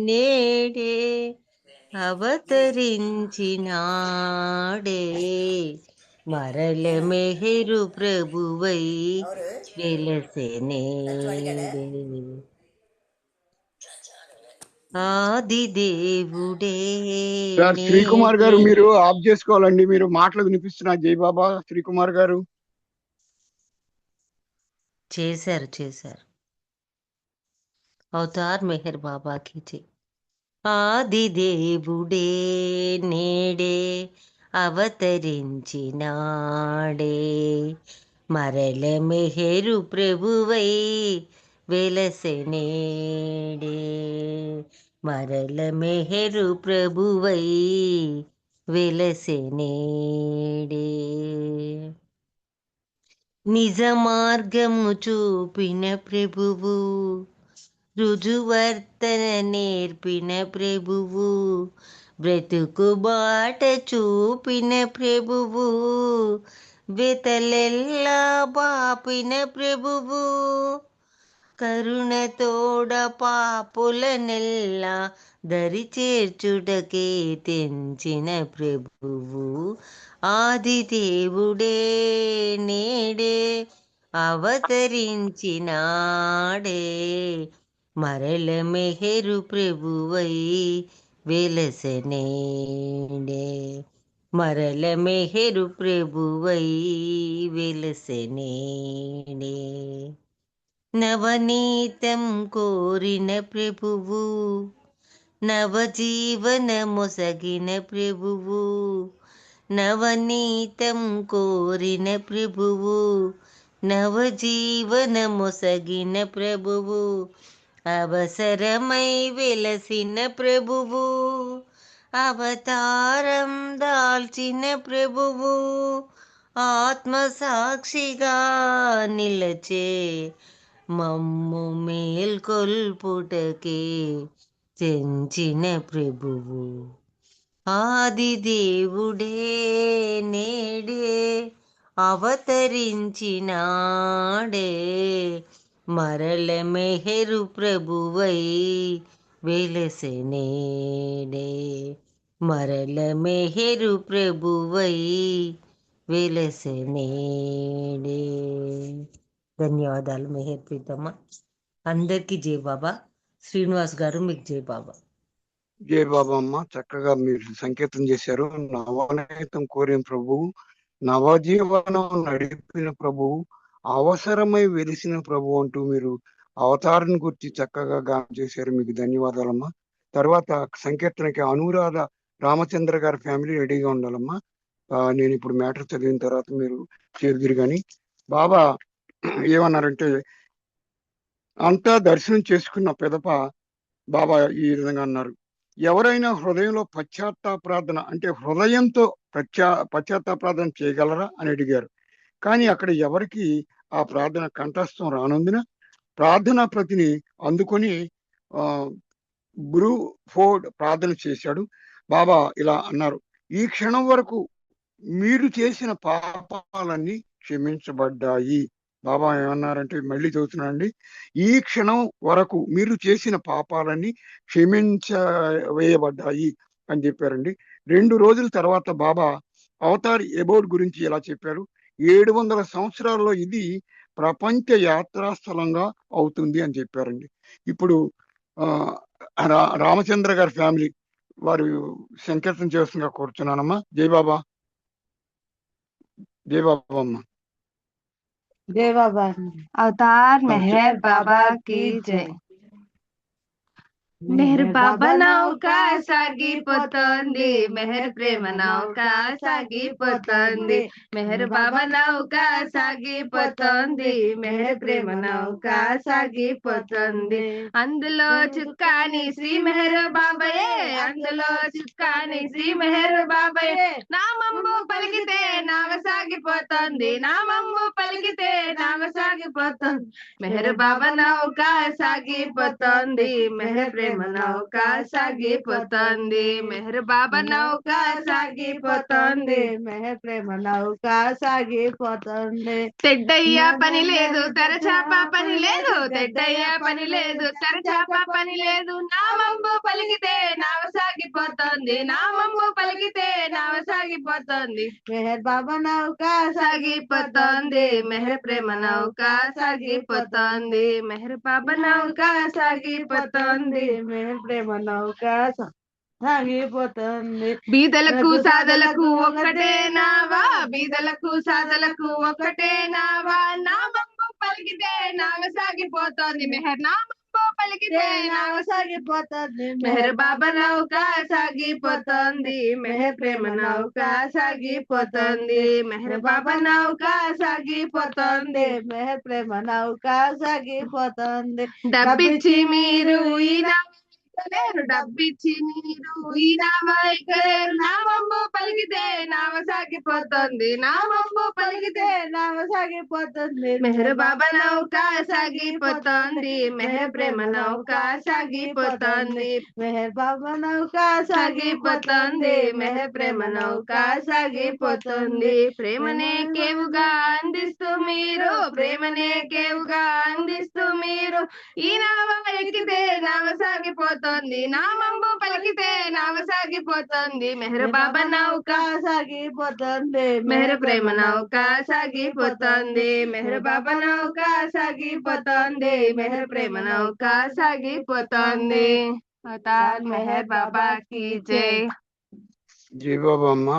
నేడే అవతరించినాడే మరల మెహరు ప్రభువై వెలసెనేడే. ఆది దేవుడే. శ్రీకుమార్ గారు మీరు ఆఫ్ చేసుకోవాలండి, మీరు మాటలు వినిపిస్తున్నారు. జయబాబా. శ్రీకుమార్ గారు చేశారు. అవతార్ మెహర్ బాబా की जय. ఆది దేవుడే నేడే అవతరించినాడే మరల మెహరు ప్రభువై వెలసెనేడే మరల మెహరు ప్రభువై వెలసెనేడే. నిజ మార్గము చూపిన ప్రభువు రుజువర్తన నేర్పిన ప్రభువు బ్రతుకు బాట చూపిన ప్రభువు వెతలెల్లా బాపిన ప్రభువు కరుణతోడ పాపులనెల్లా దరి చేర్చుటకే తెంచిన ప్రభువు ఆది దేవుడే నేడే అవతరించినాడే మరల మెహరు ప్రభువై వెలసెనేడే మరల మెహరు ప్రభువై వెలసెనేడే. నవనీతం కోరిన ప్రభువు నవజీవన మొసగిన ప్రభువు నవనీతం కోరిన ప్రభువు నవజీవనమొసగిన ప్రభువు, అవసరమై వెలసిన ప్రభువు, అవతారం దాల్చిన ప్రభువు, ఆత్మసాక్షిగా నిలచే మమ్ము మేల్కొల్పుటకే చెంచిన ప్రభువు, ఆది దేవుడే నేడే అవతరించినాడే, మరల మెహరు ప్రభువై వెలసనేడే, మరల మెహరు ప్రభువై వెలసనేడే. ధన్యవాదాలు మెహర్ ప్రీతమ్మ. అందరికీ జై బాబా. శ్రీనివాస్ గారు మీకు జై బాబా. జై బాబా అమ్మ, చక్కగా మీరు సంకేతం చేశారు. నవనీతం కోరిన ప్రభువు, నవజీవనం నడిపిన ప్రభువు, అవసరమై వెలిసిన ప్రభు అంటూ మీరు అవతారాన్ని గురించి చక్కగా గానం చేశారు. మీకు ధన్యవాదాలమ్మా. తర్వాత సంకీర్తనకి అనురాధ రామచంద్ర గారి ఫ్యామిలీ రెడీగా ఉండాలమ్మా. నేను ఇప్పుడు మ్యాటర్ చదివిన తర్వాత మీరు చేరుదురు కానీ, బాబా ఏమన్నారంటే, అంతా దర్శనం చేసుకున్న పెదప బాబా ఈ విధంగా అన్నారు, ఎవరైనా హృదయంలో పశ్చాత్తాపరాధన అంటే హృదయంతో పశ్చాత్తాపరాధన చేయగలరా అని అడిగారు. కానీ అక్కడ ఎవరికి ఆ ప్రార్థన కంఠస్థం రానందున ప్రార్థనా ప్రతిని అందుకొని బ్రూ ఫోర్డ్ ప్రార్థన చేశాడు. బాబా ఇలా అన్నారు, ఈ క్షణం వరకు మీరు చేసిన పాపాలన్నీ క్షమించబడ్డాయి. బాబా ఏమన్నారంటే, మళ్ళీ చదువుతున్నానండి, ఈ క్షణం వరకు మీరు చేసిన పాపాలన్నీ క్షమించవేయబడ్డాయి అని చెప్పారండి. 2 రోజుల తర్వాత బాబా అవతార్ ఎబోర్డ్ గురించి ఇలా చెప్పారు, 700 సంవత్సరాల్లో ఇది ప్రపంచ యాత్రా స్థలంగా అవుతుంది అని చెప్పారండి. ఇప్పుడు రామచంద్ర గారి ఫ్యామిలీ వారు సంకీర్తన చేస్తుండగా కూర్చున్నానమ్మా. జై బాబా. జై బాబా అమ్మ. జై బాబా. అవతార్ మెహర్ బాబా की जय. మెహర్ బాబా నౌక సాగిపోతోంది, మెహర్ ప్రేమ నౌక సాగిపోతోంది, మెహర్ బాబా నౌక సాగిపోతోంది, మెహర్ ప్రేమ నౌక సాగిపోతోంది, అందులో చుక్కాని శ్రీ మెహర్ బాబాయే, అందులో చుక్కాని శ్రీ మెహర్ బాబాయే, నామమ్ము పలికితే నావ సాగిపోతోంది, నామమ్ము పలికితే నావ సాగిపోతోంది, మెహర్ బాబా నౌక సాగిపోతోంది, మెహర్ ప్రేమ నౌక సాగిపోతోంది, మెహర్ బాబా నౌక సాగిపోతోంది, మెహర్ ప్రేమ నౌక సాగిపోతోంది. తెడ్డయ్య పని లేదు, తెరచాప పని లేదు, తెడ్డయ్య పని లేదు, తెరచాప పని లేదు, నామమ్ము పలికితే నావ సాగిపోతోంది, నామమ్ము పలికితే నావ సాగిపోతోంది, మెహర్ బాబా నౌక సాగిపోతోంది, మెహర్ ప్రేమ నౌక సాగిపోతోంది, మెహర్ బాబా నౌక సాగిపోతోంది, మెహర్ ప్రేమ నౌక సాగిపోతుంది. బీదలకు సాదలకు ఒకటే నావా, బీదలకు సాదలకు ఒకటే నావా, నామమ్ము పలికితే నావ సాగిపోతోంది, మెహర్ నామమ్ము పలికితే నావ సాగిపోతుంది, మెహర్ బాబా నౌక సాగిపోతోంది, మెహర్ ప్రేమ నౌక సాగిపోతోంది, మెహర్ బాబా నౌక సాగిపోతోంది, మెహర్ ప్రేమ నౌక సాగిపోతోంది. డబ్బిచ్చి మీరు ఈ లేరు, డబ్బిచ్చి మీరు ఈ నావ ఎక్కలేరు, నామమ్ము పలికితే నావ సాగిపోతుంది, నామమ్ము పలికితే నావ సాగిపోతుంది, మెహర్ బాబా నౌక సాగిపోతోంది, మెహర్ ప్రేమ నౌక సాగిపోతోంది, మెహర్ బాబా నౌక సాగిపోతోంది, మెహర్ ప్రేమ నౌక సాగిపోతుంది, ప్రేమనే కేవుగా అందిస్తూ మీరు, ప్రేమనే కేవుగా అందిస్తూ మీరు ఈ నావ ఎక్కితే నావ సాగిపోతుంది, నామమ్ము పలికితే నావ సాగిపోతుంది, మెహర్ బాబా నౌక సాగిపోతుంది, మెహర్ ప్రేమ నౌక సాగిపోతుంది, మెహర్ బాబా నౌక సాగిపోతుంది, మెహర్ ప్రేమ నౌక సాగిపోతుంది. అవతార్ మెహర్ బాబా की जय. జై బాబా అమ్మ.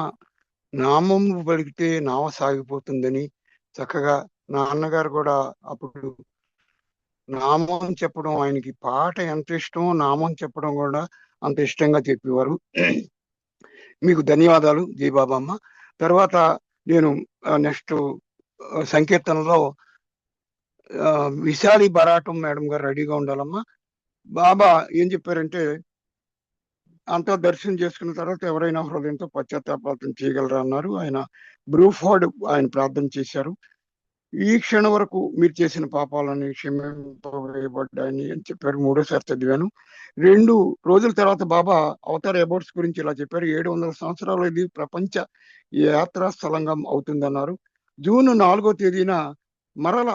నామము పలికితే నావ సాగిపోతుందని చక్కగా నాన్నగారు కూడా అప్పుడు నామం చెప్పడం, ఆయనకి పాట ఎంత ఇష్టమో నామం చెప్పడం కూడా అంత ఇష్టంగా చెప్పేవారు. మీకు ధన్యవాదాలు జై బాబా అమ్మ. తర్వాత నేను నెక్స్ట్ సంకీర్తనలో విశాలి బరాటం మేడం గారు రెడీగా ఉండాలమ్మా. బాబా ఏం చెప్పారంటే, అంతా దర్శనం చేసుకున్న తర్వాత ఎవరైనా హృదయంతో పశ్చాత్తాపాతం చేయగలరా అన్నారు. ఆయన బ్రూఫోర్డ్ ఆయన ప్రార్థన చేశారు. ఈ క్షణం వరకు మీరు చేసిన పాపాలని క్షమింపవేయబడ్డాయని అని చెప్పారు. మూడోసారి చదివాను. 2 రోజుల తర్వాత బాబా అవతార్ అబౌట్స్ గురించి ఇలా చెప్పారు. 700 సంవత్సరాలు ఇది ప్రపంచ యాత్రా స్థలంగా అవుతుందన్నారు. జూన్ 4వ తేదీన మరల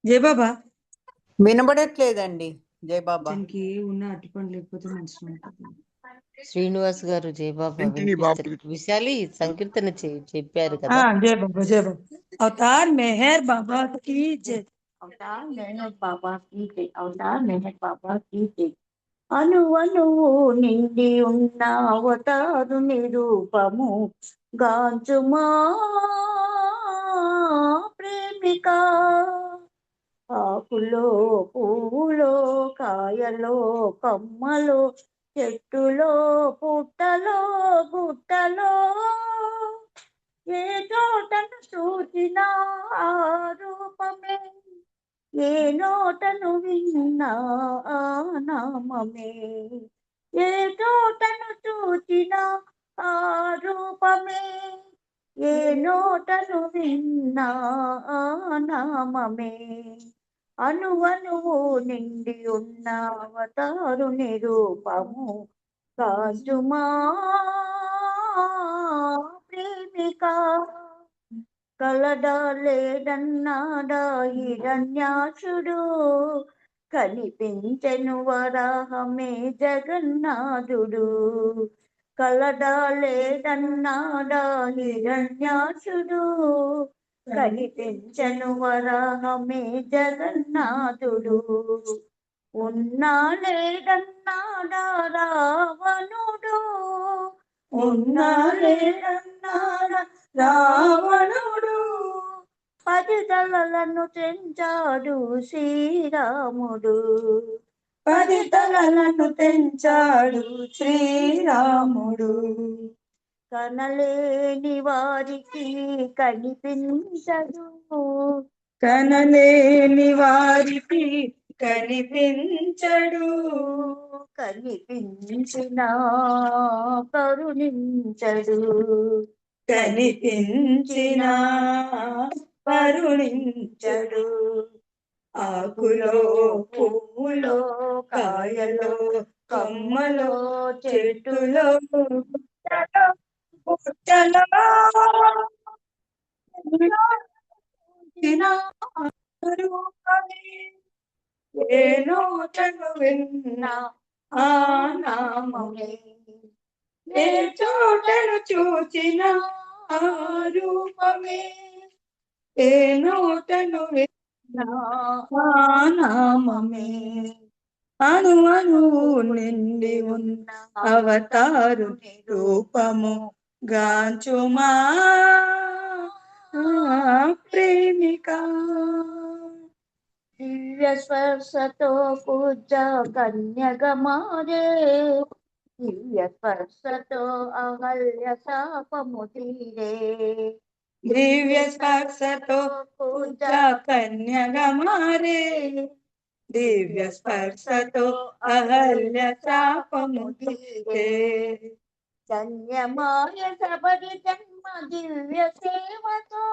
జై బాబా. వినబడట్లేదండి. జై బాబా. అతనికి ఉన్న అరటిపండు లేకపోతే మంచిగా ఉంటుంది. శ్రీనివాస్ గారు జై బాబా ఇంటిని బాబు విశాలి సంకీర్తన చెప్పారు కదా. జై బాబా జై బాబా. అవతార్ మెహర్ బాబా की जय. అవతార్ మెహర్ బాబా की जय. అవతార్ మెహర్ బాబా की जय. అణువణువు నిండి ఉన్న అవతారు నిరూపము గాంచుమా ప్రేమిక. ఆకులో పువ్వులో కాయలో కొమ్మలో చెట్టులో పుట్టలో గుట్టలో ఏ చోటను చూసినా ఆ రూపమే, ఏ నోటను విన్నా ఆ నామమే, ఏ చోటను చూసినా ఆ రూపమే, ఏ నోటను విన్నా ఆ నామమే. అణువణువు నిండి ఉన్న అవతారు నిరూపము కాజుమా ప్రేమిక. కలడా లేడన్నాడా హిరణ్యాక్షుడు, కనిపించెను వరాహమే జగన్నాథుడు. కలడా లేడన్నాడా హిరణ్యాక్షుడు, కనిపించెను వరాహమే జగన్నాథుడు. ఉన్నా లేడన్నాడా రావణుడు, ఉన్నా లేడన్నాడా రావణుడు. 10 తలలను తెంచాడు శ్రీరాముడు, 10 తలలను తెంచాడు శ్రీరాముడు. కనలేని వారికి కనిపించడు, కనలేని వారికి కనిపించడు. కనిపించిన కరుణించడు, కనిపించిన కరుణించడు. ఆకులో పువ్వులో కాయలో కొమ్మలో చెట్టులో పుట్టలో ఏ నోటను విన్నా ఆ నామమే, ఏ చోటను చూచిన ఆ రూపమే, ఏ నోటను విన్నా ఆ నామమే. అణు అణువు నిండి ఉన్న అవతారు రూపము గాంచుమా ప్రేమిక. దివ్య స్పర్శతో పూజ కన్యగా మారే, దివ్య స్పర్శతో అహల్య శాపము తీరే. దివ్య స్పర్శతో పూజ కన్యగా మారే, దివ్య స్పర్శతో అహల్య శాపము తీరే. ధన్యమాయ శబరి జన్మ దివ్య సేవతో,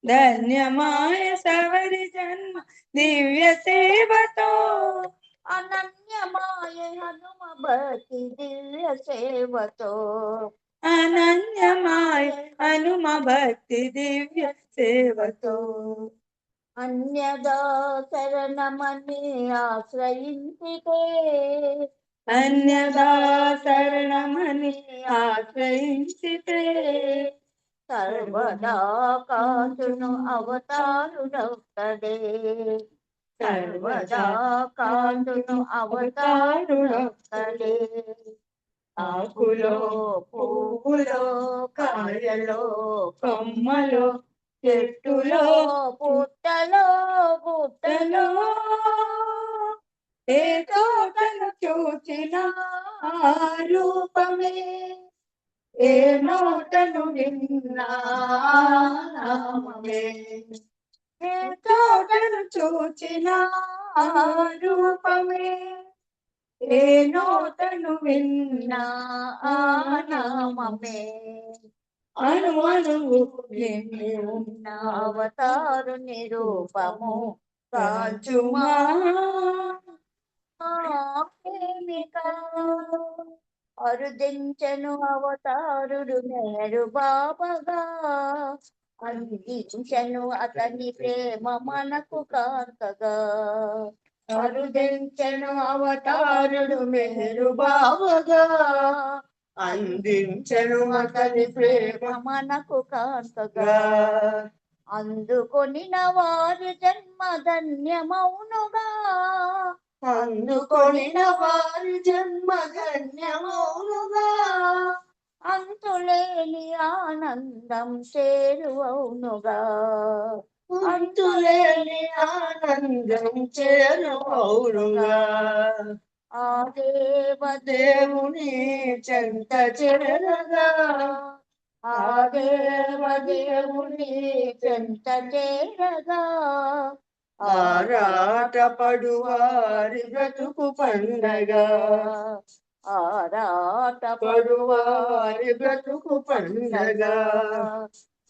ధన్యమాయ శబరి జన్మ దివ్య సేవతో. అనన్యమాయ హనుమ భక్తి దివ్య సేవతో, అనన్యమాయ హనుమ భక్తి దివ్య సేవతో. అన్యదా శరణమని ఆశ్రయించితే, అన్యదా శరణమని ఆశ్రయించితే. సర్వదా కాచును అవతారుడొక్కడే, సర్వదా కాచును అవతారుడొక్కడే. ఆకులో పువ్వులో కాయలో కొమ్మలో చెట్టులో పుట్టలో పుట్టలో ఏ తోటను చూచిన ఆ రూపమే, ఏ నోటను విన్నా నామమే. ఏ తోటను చూచిన ఆ రూపమే, ఏ నోటను విన్నా ఆ నామమే. అణు అణువు నిండి ఉన్న అవతారు నిరూపము కాంచుమా ప్రేమిక. అరుదించను అవతారుడు మేరు బాబగా, అందించను అతని ప్రేమ మనకు కాంతగా. అరుదించను అవతారుడు మేరు బాబగా, అందించను అతని ప్రేమ మనకు కాంతగా. అందుకొని వారి జన్మ ధన్యమౌనుగా, అందుకొని వారి జన్మ ధన్యమౌనుగా. అంతులేని ఆనందం చేరువౌనుగా, అంతులేని ఆనందం చేరువౌనుగా. ఆ దేవదేవుని చెంత చేరగా, ఆ దేవదేవుని చెంత చేరగా. ఆరాట పడువారి బ్రతుకు పండగ, ఆరాట పడువారి బ్రతుకు పండగ.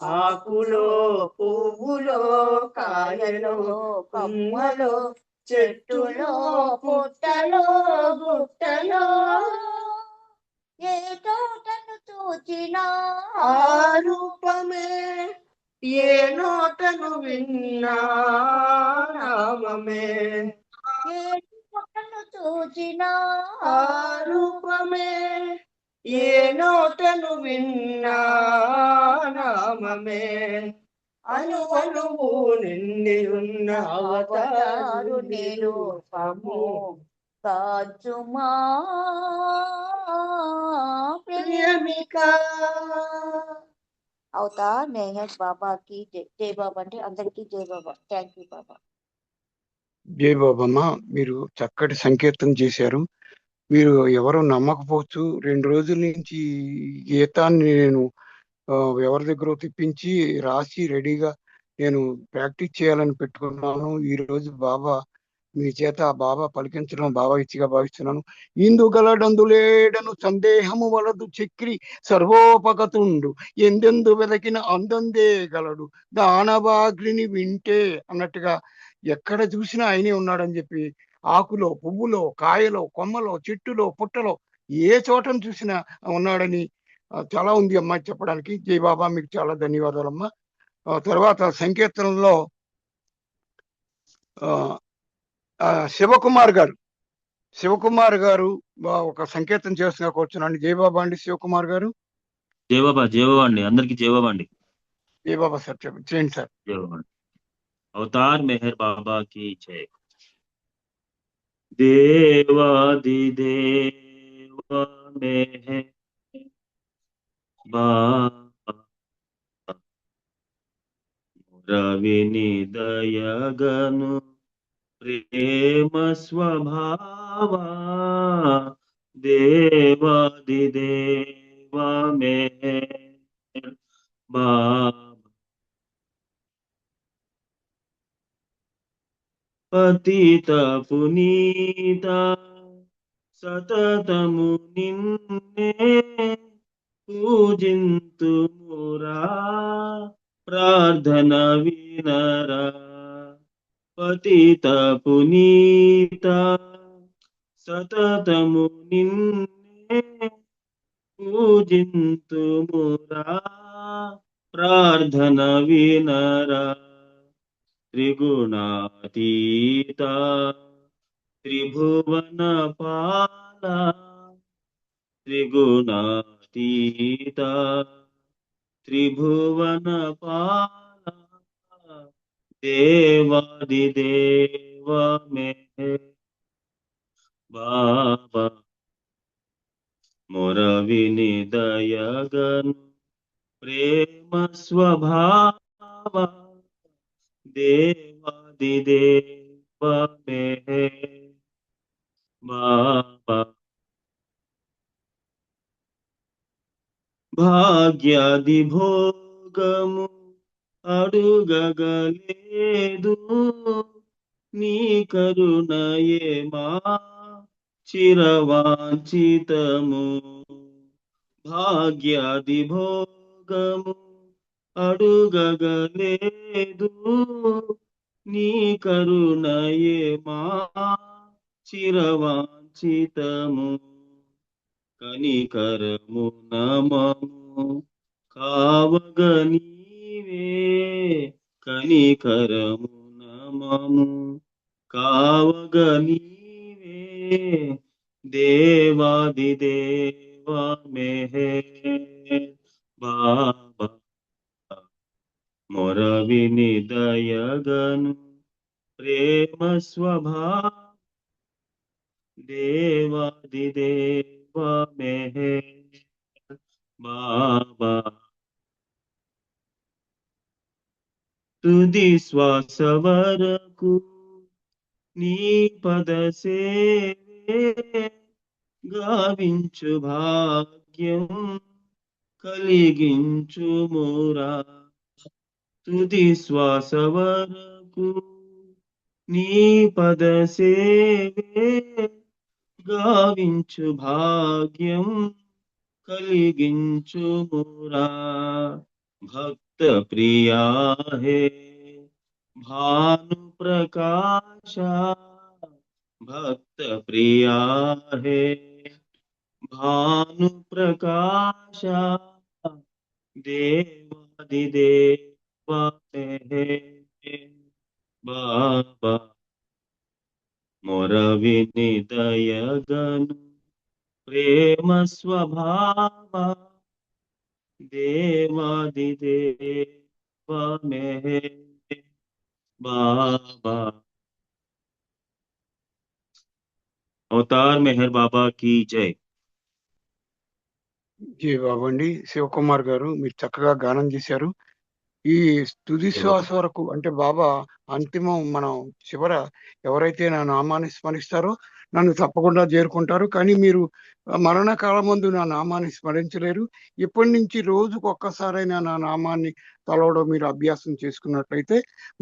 ఆకులో పువ్వులో కాయలో కొమ్మలో చెట్టులో పుట్టలో గుట్టలో ఏ తోటను చూచినా ఆ రూపమే, ఏ నోటను విన్నా నామమే. ఏ తోటను చూచినా ఆ రూపమే, ఏ నోటను విన్నా నామమే. అణు అణువు నిండి ఉన్న అవతారు నిరూపము కాచుమా ప్రేమిక. అవతార్ మెహర్ బాబాకి జై. జై బాబా అంటే అందరికీ జై బాబా. థ్యాంక్ యూ బాబా. జై బాబమ్మ, మీరు చక్కటి సంకీర్తన చేశారు. మీరు ఎవరు నమ్మకపోవచ్చు, 2 రోజుల నుంచి ఈ గీతాన్ని నేను ఎవరి దగ్గర తెప్పించి రాసి రెడీగా నేను ప్రాక్టీస్ చేయాలని పెట్టుకున్నాను. ఈ రోజు బాబా మీ చేత ఆ బాబా పలికించడం బాబా ఇచ్చిగా భావిస్తున్నాను. ఇందుగలడందులేడను సందేహము వలదు చక్రి సర్వోపగతుండు, ఎందెందు వెదకిన అందందే గలడు దానవాగ్రిని వింటే అన్నట్టుగా ఎక్కడ చూసినా ఆయనే ఉన్నాడని చెప్పి, ఆకులో పువ్వులో కాయలో కొమ్మలో చెట్టులో పుట్టలో ఏ చోటను చూసినా ఉన్నాడని చాలా ఉంది అమ్మా చెప్పడానికి. జై బాబా, మీకు చాలా ధన్యవాదాలమ్మా. తర్వాత సంకీర్తనలో శివకుమార్ గారు ఒక సంకీర్తన చేస్తున్నా కూర్చున్నాను. జై బాబా అండి శివకుమార్ గారు. జై బాబా అండి, అందరికి జై బాబా అండి. జై బాబా సార్, చేయండి సార్. జై బాబా. అవతార్ మెహర్ బాబా की जय. దేవాదిదేవ మెహర్ బాబా రవిని దయగను ప్రేమ స్వభావా, దేవాదిదేవ మెహర్ బాబా పతిత పునీత సతతము నిన్నే పూజింతుమురా ప్రార్థన వినరా. పతిత పునీత సతతము నిన్నే పూజింతుమురా ప్రార్థన వినరా. త్రిగుణాతీత త్రిభువన పాల, త్రిగుణాతీత త్రిభువన పాల దేవాదిదేవ మెహర్ బాబా మొర విని దయగను ప్రేమ స్వభావ దేవాదిదేవ మెహర్ బాబా భాగ్యాది భోగము అడుగగలేదు నీ కరుణయే మా చిరవాంఛితము భాగ్యాది భోగము అడుగగలేదు నీ కరుణయే మా చిరవాంఛితము కనికరము నమము కావగ నీవే కనికరము నమము కావగ నీవే దేవాదిదేవ మెహర్ బాబా మొర విని దయగను ప్రేమ స్వభావ దేవాదిదేవ మెహర్ బాబా తుది శ్వాస వరకు నీ పద సేవే గావించు భాగ్యం కలిగించుమురా తుది శ్వాస వరకు నీ పద సేవే గావించు భాగ్యం కలిగించుమురా భక్త ప్రియా హే భాను ప్రకాశ భక్త ప్రియా హే భాను ప్రకాశ దేవాదిదేవ మెహర్ బాబా మొర విని దయగను ప్రేమ స్వభావ దేవాదిదేవ మెహర్ బాబా అవతార్ మెహర్ బాబా की जय జై బాబా అండి. శివకుమార్ గారు మీరు చక్కగా గానం చేశారు. ఈ తుది శ్వాస వరకు అంటే బాబా అంతిమం మనం చివర ఎవరైతే నా నామాన్ని స్మరిస్తారో నన్ను తప్పకుండా చేరుకుంటారు. కానీ మీరు మరణకాలం ముందు నా నామాన్ని స్మరించలేరు. ఇప్పటి నుంచి రోజుకు ఒక్కసారైనా నా నామాన్ని తలవడం మీరు అభ్యాసం చేసుకున్నట్లయితే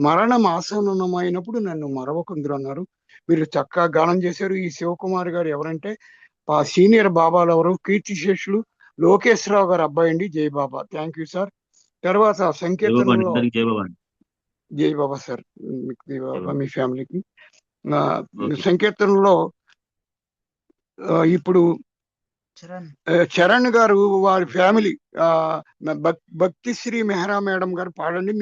మరణం ఆసన్నమైనప్పుడు నన్ను మరవకుందరు అన్నారు. మీరు చక్కగా గానం చేశారు. ఈ శివకుమార్ గారు ఎవరంటే సీనియర్ బాబాలు ఎవరు కీర్తిశేషులు లోకేశ్వరరావు గారు అబ్బాయి అండి. జై బాబా. Thank you sir. తర్వాత సంకీర్తనలో జై బాబా సార్ మీకు జై బాబా మీ ఫ్యామిలీకి. సంకీర్తనలో ఇప్పుడు చరణ్ గారు వారి ఫ్యామిలీ భక్తిశ్రీ మెహరా మేడం గారు పాడండి.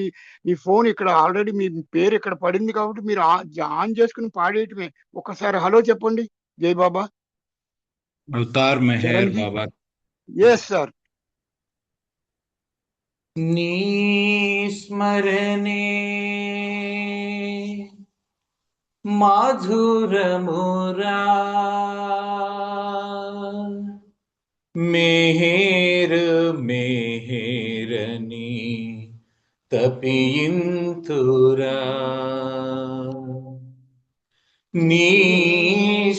మీ ఫోన్ ఇక్కడ ఆల్రెడీ మీ పేరు ఇక్కడ పడింది కాబట్టి మీరు ఆన్ చేసుకుని పాడేయటమే. ఒకసారి హలో చెప్పండి. జై బాబా. అవతార్ మెహర్ బాబా. Yes sir. నీ స్మరణే మాధురమురా మెహర్ మెహరని తపియింతురా నీ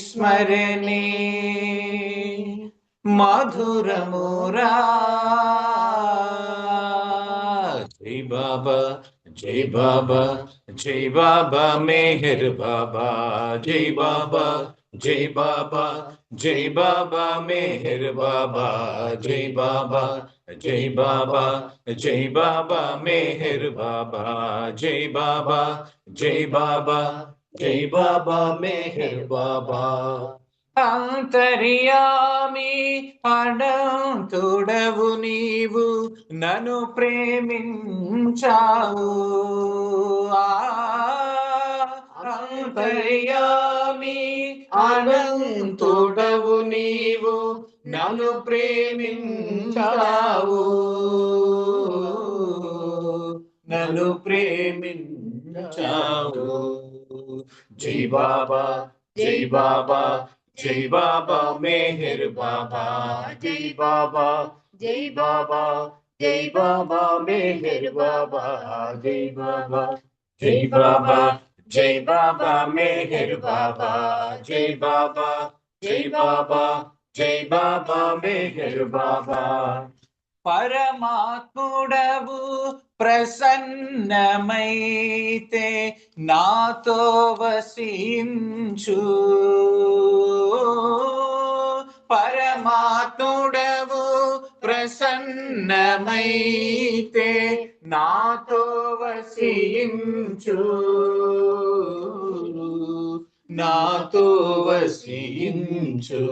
స్మరణే మధురమురా జై బాబా జై బాబా జై బాబా మెహర్ బాబా జై బాబా జై బాబా జై బాబా మెహర్ బాబా జై బాబా జై బాబా జై బాబా మెహర్ బాబా జై బాబా జై బాబా జై బాబా మెహర్ బాబా అంతర్యామి అనంతుడవు నీవు నన్ను ప్రేమించావు అంతర్యామి అనంతుడవు నీవు నన్ను ప్రేమించావు, నన్ను ప్రేమించావు. జై బాబా జై బాబా జై బాబా మెహర్ బాబా, జై బాబా జై బాబా జై బాబా మెహర్ బాబా, జై బాబా జై బాబా జై బాబా మెహర్ బాబా, జై బాబా జై బాబా జై బాబా మెహర్ బాబా. పరమాత్ముడవు ప్రసన్నమైతే నాతో వసించు, పరమాత్ముడవు ప్రసన్నమైతే నాతో వసించు, నాతో వసించు.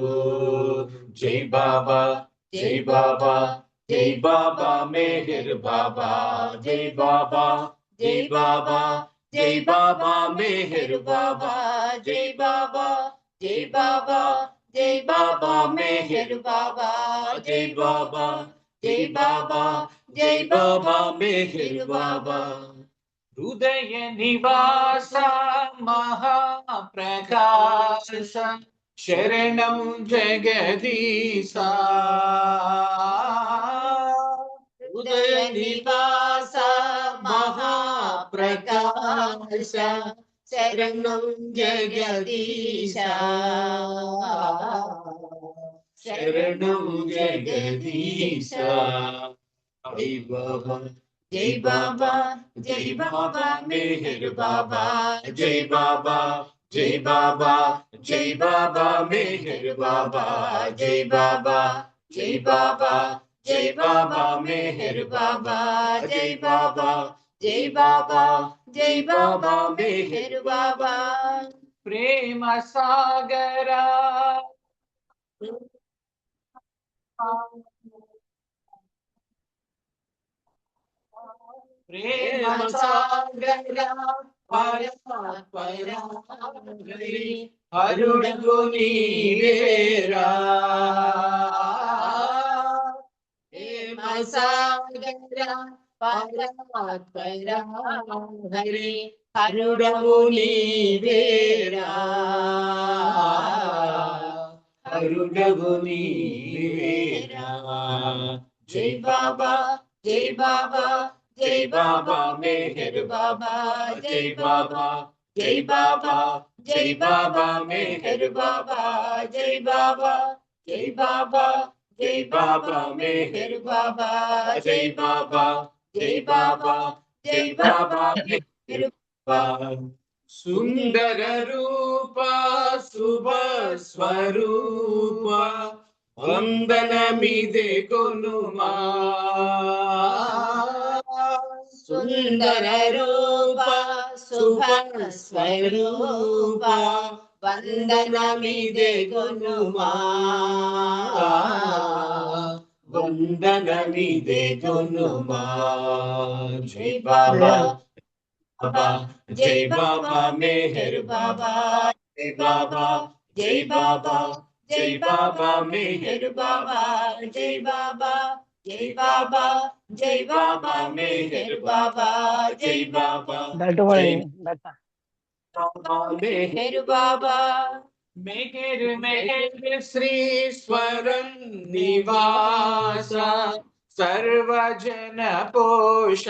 జై బాబా జై బాబా జై బాబా మెహర్ బాబా, జై బాబా జై బాబా జై బాబా మెహర్ బాబా, జై బాబా జై బాబా జై బాబా మెహర్ బాబా, జై బాబా జై బాబా జై బాబా మెహర్ బాబా. హృదయ నివాస మహాప్రకాశ శరణం జగదీశ, హృదయ నివాస మహాప్రకాశ శరణం జగదీశ, శరణం జగదీశ. జై బాబా జై బాబా జై బాబా మెహర్ బాబా, జై బాబా జై బాబా జై బాబా మెహర్ బాబా, జై బాబా జై బాబా జై బాబా మెహర్ బాబా, జై బాబా జై బాబా జై బాబా మెహర్ బాబా. ప్రేమ సాగరా ప్రేమ సాగరా పరాత్పరాత్పరి హరుడగు నీవేరా, ప్రేమ సాగరా పరాత్పరాత్పరి హరుడగు నీవేరా, హరుడగు నీవేరా. జై బాబా జై బాబా జై బాబా మెహర్ బాబా, జై బాబా జై బాబా జై బాబా మెహర్ బాబా, జై బాబా జై బాబా జై బాబా మెహర్ బాబా, జై బాబా జై బాబా జై బాబా మెహర్ బాబా. సుందర రూప శుభ స్వరూప వందనమిదే కొనుమా, సుందర రూప శుభ స్వరూప వందనమిదే కొనుమా, వందనమిదే కొనుమా. జై బాబా బాబా జై బాబా మెహర్ బాబా, జై బాబా జై బాబా జై బాబా మెహర్ బాబా, జై బాబా జై బాబా జై బాబా మెహర్ బాబా, జై బాబా మెహర్ బాబా. మెహర్ మెహర్ శ్రీశ్వరం నివాస సర్వజన పోష,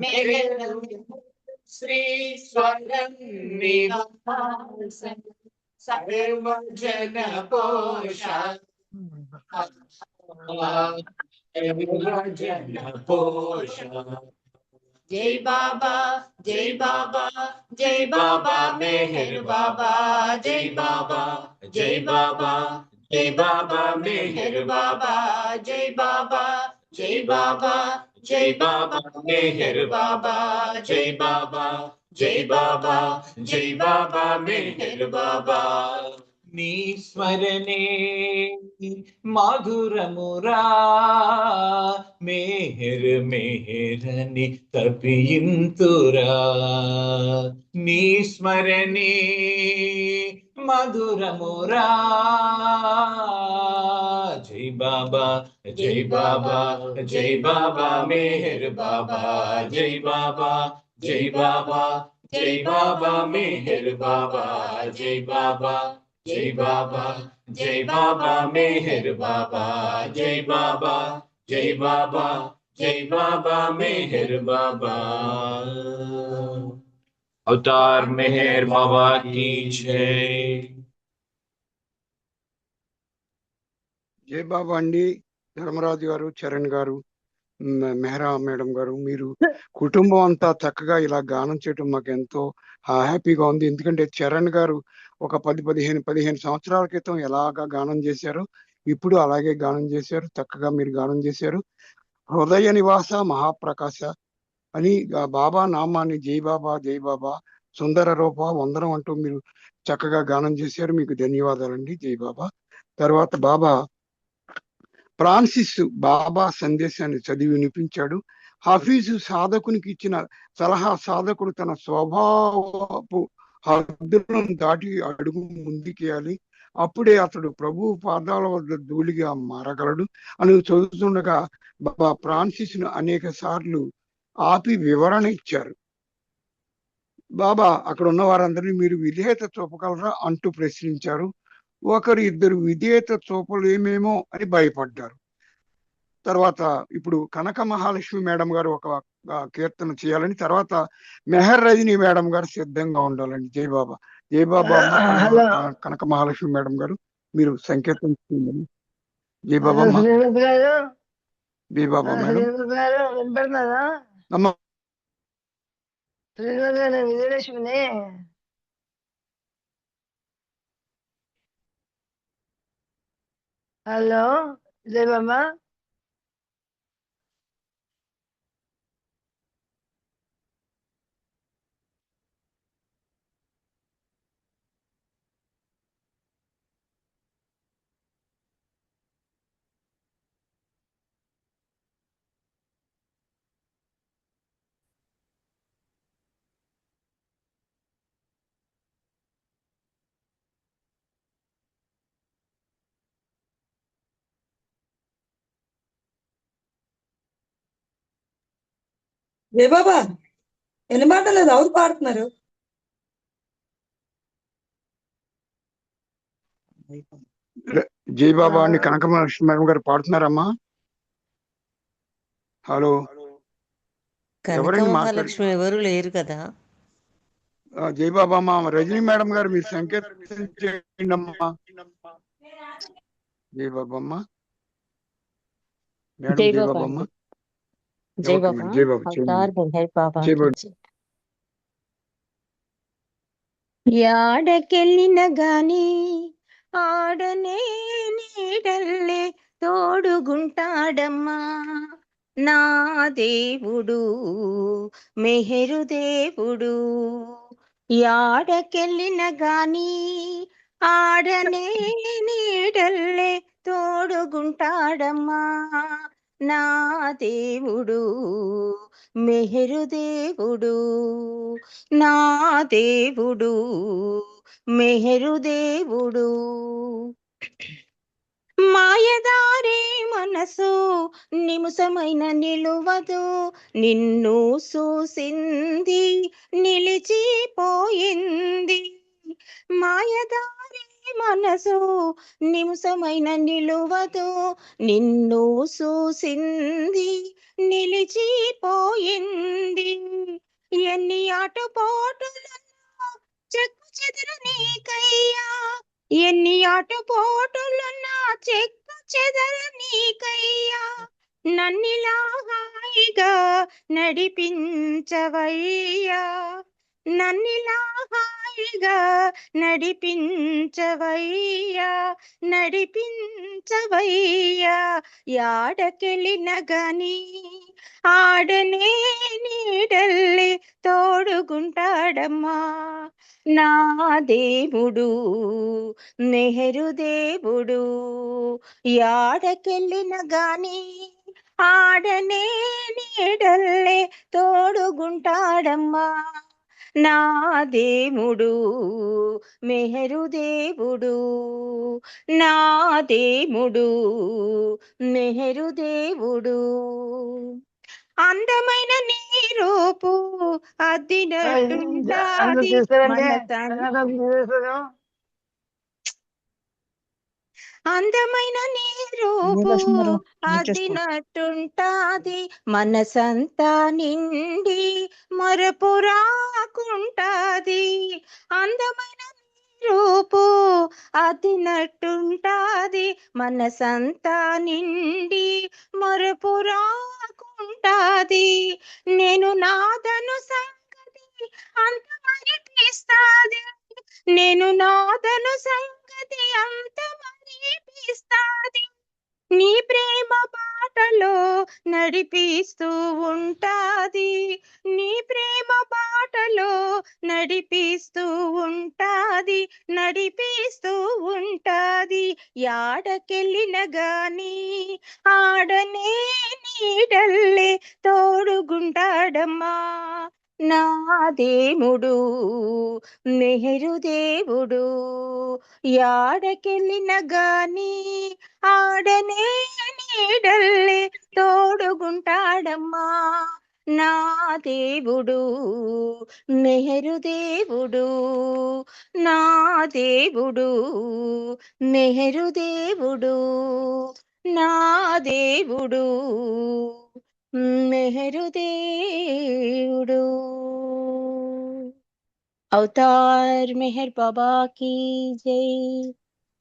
మెహర్ శ్రీశ్వరం నివాస సర్వజన పోష, సర్వజన పోష. జై బాబా జై బాబా జై బాబా మెహర్ బాబా, జై బాబా జై బాబా జై బాబా మెహర్ బాబా, జై బాబా జై బాబా జై బాబా మెహర్ బాబా, జై బాబా జై బాబా జై బాబా మెహర్ బాబా. నీ స్మరణే మధురమురా మెహర్ మెహరని తపింతురా, నీ స్మరణే మధురమురా. జై బాబా జై బాబా జై బాబా మెహర్ బాబా. జై బాబా జై బాబా జై బాబా మెహర్ బాబా. జై బాబా జై బాబా జై బాబా మెహర్ బాబా. జై బాబా జై బాబా జై బాబా మెహర్ బాబా. अवतार मेहर बाबा की जय. జై బాబా అండి. ధర్మరాజు గారు, చరణ్ గారు, మెహరా మేడం గారు, మీరు కుటుంబం అంతా చక్కగా ఇలా గానం చేయడం మాకు ఎంతో హ్యాపీగా ఉంది. ఎందుకంటే చరణ్ గారు ఒక 15 సంవత్సరాల క్రితం ఎలాగా గానం చేశారో ఇప్పుడు అలాగే గానం చేశారు. చక్కగా మీరు గానం చేశారు. హృదయ నివాస మహాప్రకాశ అని బాబా నామాన్ని జై బాబా సుందర రూప వందనం అంటూ మీరు చక్కగా గానం చేశారు. మీకు ధన్యవాదాలండి. జై బాబా. తర్వాత బాబా ఫ్రాన్సిస్ బాబా సందేశాన్ని చదివి వినిపించాడు. హఫీజు సాధకునికి ఇచ్చిన సలహా సాధకుడు తన స్వభావపు హద్దులను దాటి అడుగు ముందుకేయాలి, అప్పుడే అతడు ప్రభు పాదాల వద్ద ధూళిగా మారగలడు అని చదువుతుండగా బాబా ఫ్రాన్సిస్ ను అనేక సార్లు ఆపి వివరణ ఇచ్చారు. బాబా అక్కడ ఉన్న వారందరినీ మీరు విధేయత చూపగలరా అంటూ ప్రశ్నించారు. ఒకరు ఇద్దరు విధేయత చూపలేమేమో అని భయపడ్డారు. తర్వాత ఇప్పుడు కనక మహాలక్ష్మి మేడం గారు ఒక కీర్తన చేయాలని, తర్వాత మెహర్ రజనీ మేడం గారు సిద్ధంగా ఉండాలండి. జై బాబా. జై బాబా కనక మహాలక్ష్మి మేడం గారు మీరు సంకీర్తన చేయండి. జై బాబా. జై బాబా మేడం. అమ్మ విజయలక్ష్మిని హలో జై బాబా. జై బాబా ఎన్ని మాటలేదు ఎవరు పాడుతున్నారు? జై బాబా అని కనక మహాలక్ష్మి మేడం గారు పాడుతున్నారమ్మా. హలో కనక మహాలక్ష్మి ఎవరు లేరు కదా. జై బాబా అమ్మా. రజనీ మేడం గారు మీరు సంకీర్తన చేయండి అమ్మా. జై బాబా అమ్మా. మేడం జై బాబా అమ్మా. జై బాబా. జై బాబా అవతార్ మెహర్ బాబా జై బాబా. యాడకెళ్ళిన గాని ఆడనే నీడల్లే తోడుగుంటాడమ్మా నా దేవుడు మెహరు దేవుడు. యాడకెళ్ళిన గాని ఆడనే నీడల్లే తోడుగుంటాడమ్మా నా దేవుడు మెహరు దేవుడు. నా దేవుడు మెహరు దేవుడు. మాయదారి మనసు నిమిషమైన నిలువదు, నిన్ను చూసింది నిలిచిపోయింది. మాయదారి మనసు నిమిషమైన నిలువదు, నిన్ను చూసింది నిలిచిపోయింది. ఎన్ని ఆటపోటులున్నా చెక్కు చెదరు నీకయ్యా, ఎన్ని ఆటపోటులున్నా చెక్కు చెదరు నీకయ్యా. నన్నిలా హాయిగా నడిపించవయ్యా, నన్నిలా హాయిగా నడిపించవయ్యా, నడిపించవయ్యా. యాడకెళ్ళిన గాని ఆడనే నీడల్లే తోడుగుంటాడమ్మా నా దేవుడు మెహరు దేవుడు. యాడకెళ్ళిన గాని ఆడనే నీడల్లే తోడుగుంటాడమ్మా నా దేవుడు మెహరు దేవుడు, నా దేవుడు మెహరు దేవుడు. అందమైన నీ రూపు అద్దినట్టుంటాది అందమైన నీ రూపు అద్దినట్టుంటాది మనసంతా నిండి మరపు రాకుంటాది. అందమైన రూపు అద్దినట్టుంటాది మనసంతా నిండి మరపు రాకుంటాది. నేను నాదను సంగతి అంత మరిపిస్తాది, నేను నాదను సంగతి అంత మరిపిస్తాది. నీ ప్రేమ బాటలో నడిపిస్తూ ఉంటాది, నీ ప్రేమ బాటలో నడిపిస్తూ ఉంటాది, నడిపిస్తూ ఉంటాది. యాడకెళ్ళిన గాని ఆడనే నీడల్లే తోడుగుంటాడమ్మా నా దేవుడు మెహరు దేవుడు. యాడకెళ్ళిన గాని ఆడనే నీడల్లే తోడుగుంటాడమ్మా నా దేవుడు మెహరు దేవుడు, నా దేవుడు మెహరు దేవుడు, నా దేవుడు మెహరు దేవుడు. అవతార్ మెహర్ బాబా की జై.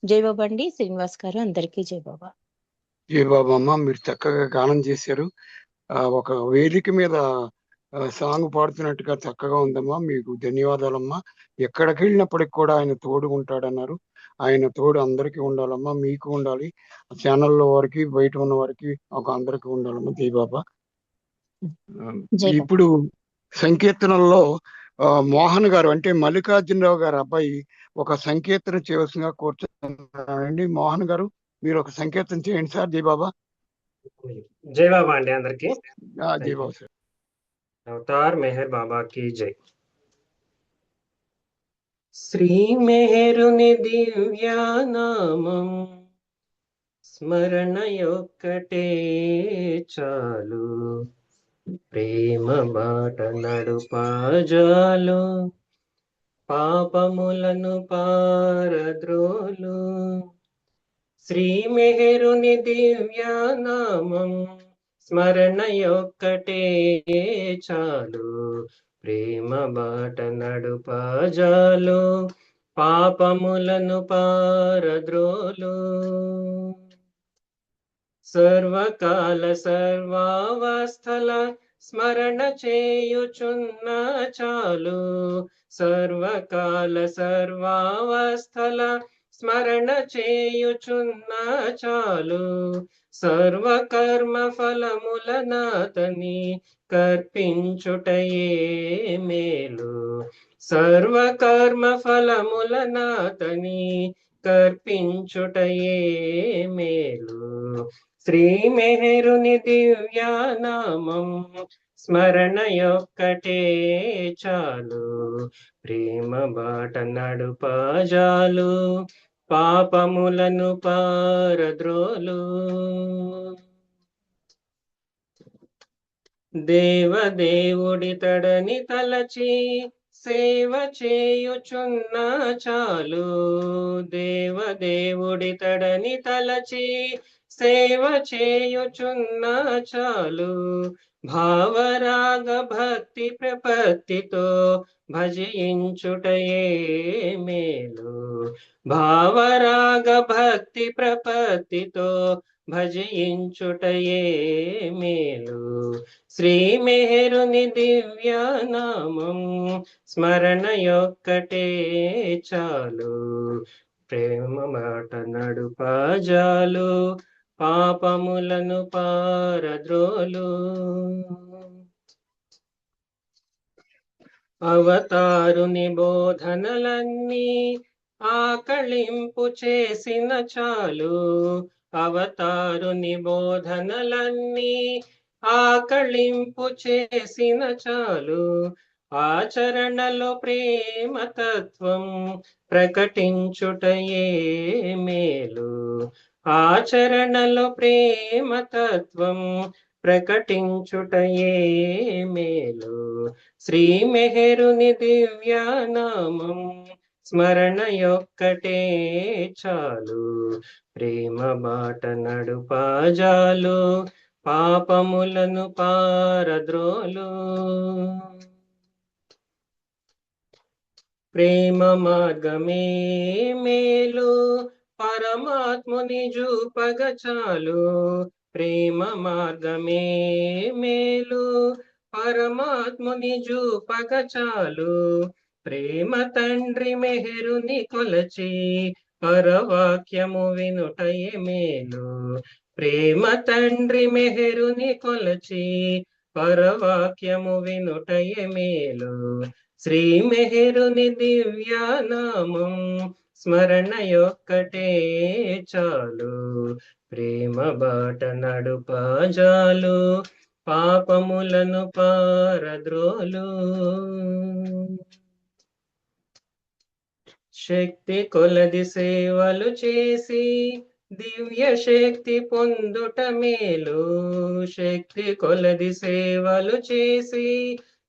జై బాబా అండి. శ్రీనివాస్ గారు అందరికీ జై బాబా. జై బాబా అమ్మ, మీరు చక్కగా గానం చేశారు. ఒక వేదిక మీద సాంగ్ పాడుతున్నట్టుగా చక్కగా ఉందమ్మా. మీకు ధన్యవాదాలమ్మా. ఎక్కడికి వెళ్ళినప్పటికి కూడా ఆయన తోడు ఉంటాడన్నారు. ఆయన తోడు అందరికీ ఉండాలమ్మా, మీకు ఉండాలి, ఛానల్లో వారికి, బయట ఉన్న వారికి, ఒక అందరికీ ఉండాలమ్మా. జై బాబా. ఇప్పుడు సంకీర్తనల్లో మోహన్ గారు అంటే మల్లికార్జునరావు గారు అబ్బాయి ఒక సంకీర్తన చేయవలసిందిగా కోరుతున్నానండి. మోహన్ గారు, మీరు ఒక సంకీర్తన చేయండి సార్. జై బాబా. జై బాబా అండి అందరికి. జై బాబా సార్. అవతార్ మెహర్ బాబా की జై. శ్రీ మెహరుని దివ్యానామం స్మరణ యొక్కటే చాలు, ప్రేమ బాట నడుపాజాలు, పాపములను పారద్రోలు. శ్రీ మెహరుని దివ్యానామం స్మరణ యొక్కటే చాలు, ప్రేమ బాట నడుపాజాలు, పాపములను పారద్రోలు. సర్వకాల సర్వావస్థల స్మరణ చేయుచున్న చాలు, సర్వకాల సర్వావస్థల స్మరణ చేయుచున్న చాలు, సర్వకర్మ ఫలములనాతని కర్పించుటయే మేలు, సర్వకర్మ ఫలములనాతని కర్పించుటయే మేలు. శ్రీ మెహరుని దివ్యానామం స్మరణ యొక్కటే చాలు, ప్రేమ బాట నడుపాజాలు, పాపములను పారద్రోలు. దేవదేవుడి తడని తలచి సేవ చేయుచున్న చాలు, దేవదేవుడి తడని తలచి సేవ చేయుచున్న చాలు, భావరాగ భక్తి ప్రపత్తితో భజించుటయే మేలు, భావరాగ భక్తి ప్రపత్తితో భజించుటయే మేలు. శ్రీ మెహరుని దివ్యానామం స్మరణ యొక్కటే చాలు, ప్రేమ మాట నడుపాజాలు, పాపములను పారద్రోలు. అవతారుని బోధనలన్నీ ఆకళింపు చేసిన చాలు, అవతారుని బోధనలన్నీ ఆకళింపు చేసిన చాలు, ఆచరణలో ప్రేమ తత్వం ప్రకటించుటయే మేలు. ఆచరణలో ప్రేమ తత్వం ప్రకటించుటయే మేలు. శ్రీ మెహరుని దివ్యానామం స్మరణ యొక్కటే చాలు. ప్రేమ బాట నడుపాజాలు పాపములను పారద్రోలు. ప్రేమ మార్గమే మేలు పరమాత్ముని చూపగ చాలు. ప్రేమ మార్గమే మేలు పరమాత్ముని చూపగ చాలు. ప్రేమ తండ్రి మెహరుని కొలచి పరవాక్యము వినుటయే మేలు. ప్రేమ తండ్రి మెహరుని కొలచి పరవాక్యము వినుటయే మేలు. శ్రీ మెహరుని దివ్యానామం స్మరణ యొక్కటే చాలు. ప్రేమ బాట నడుపాజాలు పాపములను పారద్రోలు. శక్తి కొలది సేవలు చేసి దివ్య శక్తి పొందుట మేలు. శక్తి కొలది సేవలు చేసి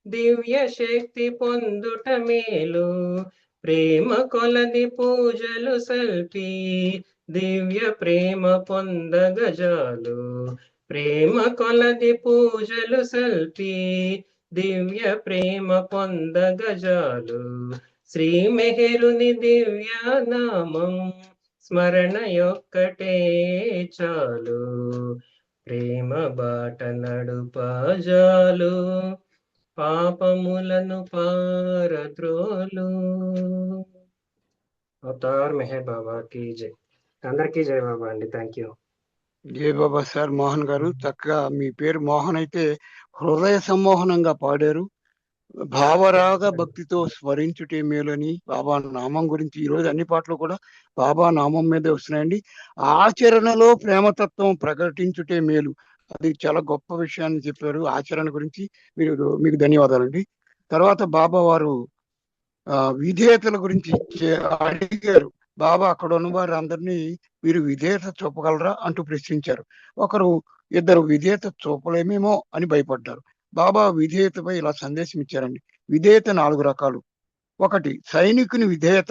దివ్య శక్తి పొందుట మేలు. ప్రేమ కొలది పూజలు సల్పి దివ్య ప్రేమ పొందగజాలు. ప్రేమ కొలది పూజలు సల్పి దివ్య ప్రేమ పొందగజాలు. శ్రీ మెహరుని దివ్యానామం స్మరణ యొక్కటే చాలు. ప్రేమ బాట నడుపాజాలు పాపములను పారద్రోలు. అవతార్ మెహర్ బాబా కీ జై. అందరికీ జై బాబా అండి. Thank you. జై బాబా సార్. మోహన్ గారు చక్కగా మీ పేరు మోహన్ అయితే హృదయ సమ్మోహనంగా పాడారు. భావరాగ భక్తితో స్మరించుటే మేలని బాబా నామం గురించి ఈ రోజు అన్ని పాటలు కూడా బాబా నామం మీదే వస్తున్నాయండి. ఆచరణలో ప్రేమతత్వం ప్రకటించుటే మేలు, అది చాలా గొప్ప విషయాన్ని చెప్పారు. ఆచరణ గురించి మీకు ధన్యవాదాలండి. తర్వాత బాబా వారు విధేయతల గురించి అడిగారు. బాబా అక్కడ ఉన్న వారు అందరినీ మీరు విధేయత చూపగలరా అంటూ ప్రశ్నించారు. ఇద్దరు విధేయత చూపలేమేమో అని భయపడ్డారు. బాబా విధేయతపై ఇలా సందేశం ఇచ్చారండి. విధేయత 4 రకాలు. ఒకటి సైనికుని విధేయత.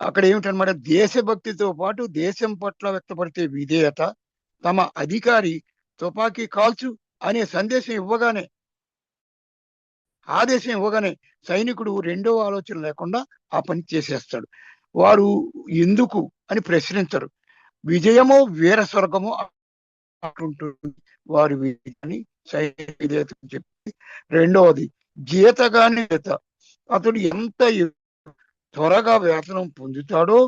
అక్కడ ఏమిటనమాట, దేశభక్తితో పాటు దేశం పట్ల వ్యక్తపడితే విధేయత. తమ అధికారి తుపాకీ కాల్చు అనే ఆదేశం ఇవ్వగానే సైనికుడు రెండో ఆలోచన లేకుండా ఆ పని చేసేస్తాడు. వారు ఎందుకు అని ప్రశ్నించరు. విజయమో వీర స్వర్గమో అంటుంటుంది వారి విజయాన్ని సైనిక విధేయత చెప్పి. రెండవది జీతగాని జీత. అతడు ఎంత త్వరగా వేతనం పొందుతాడో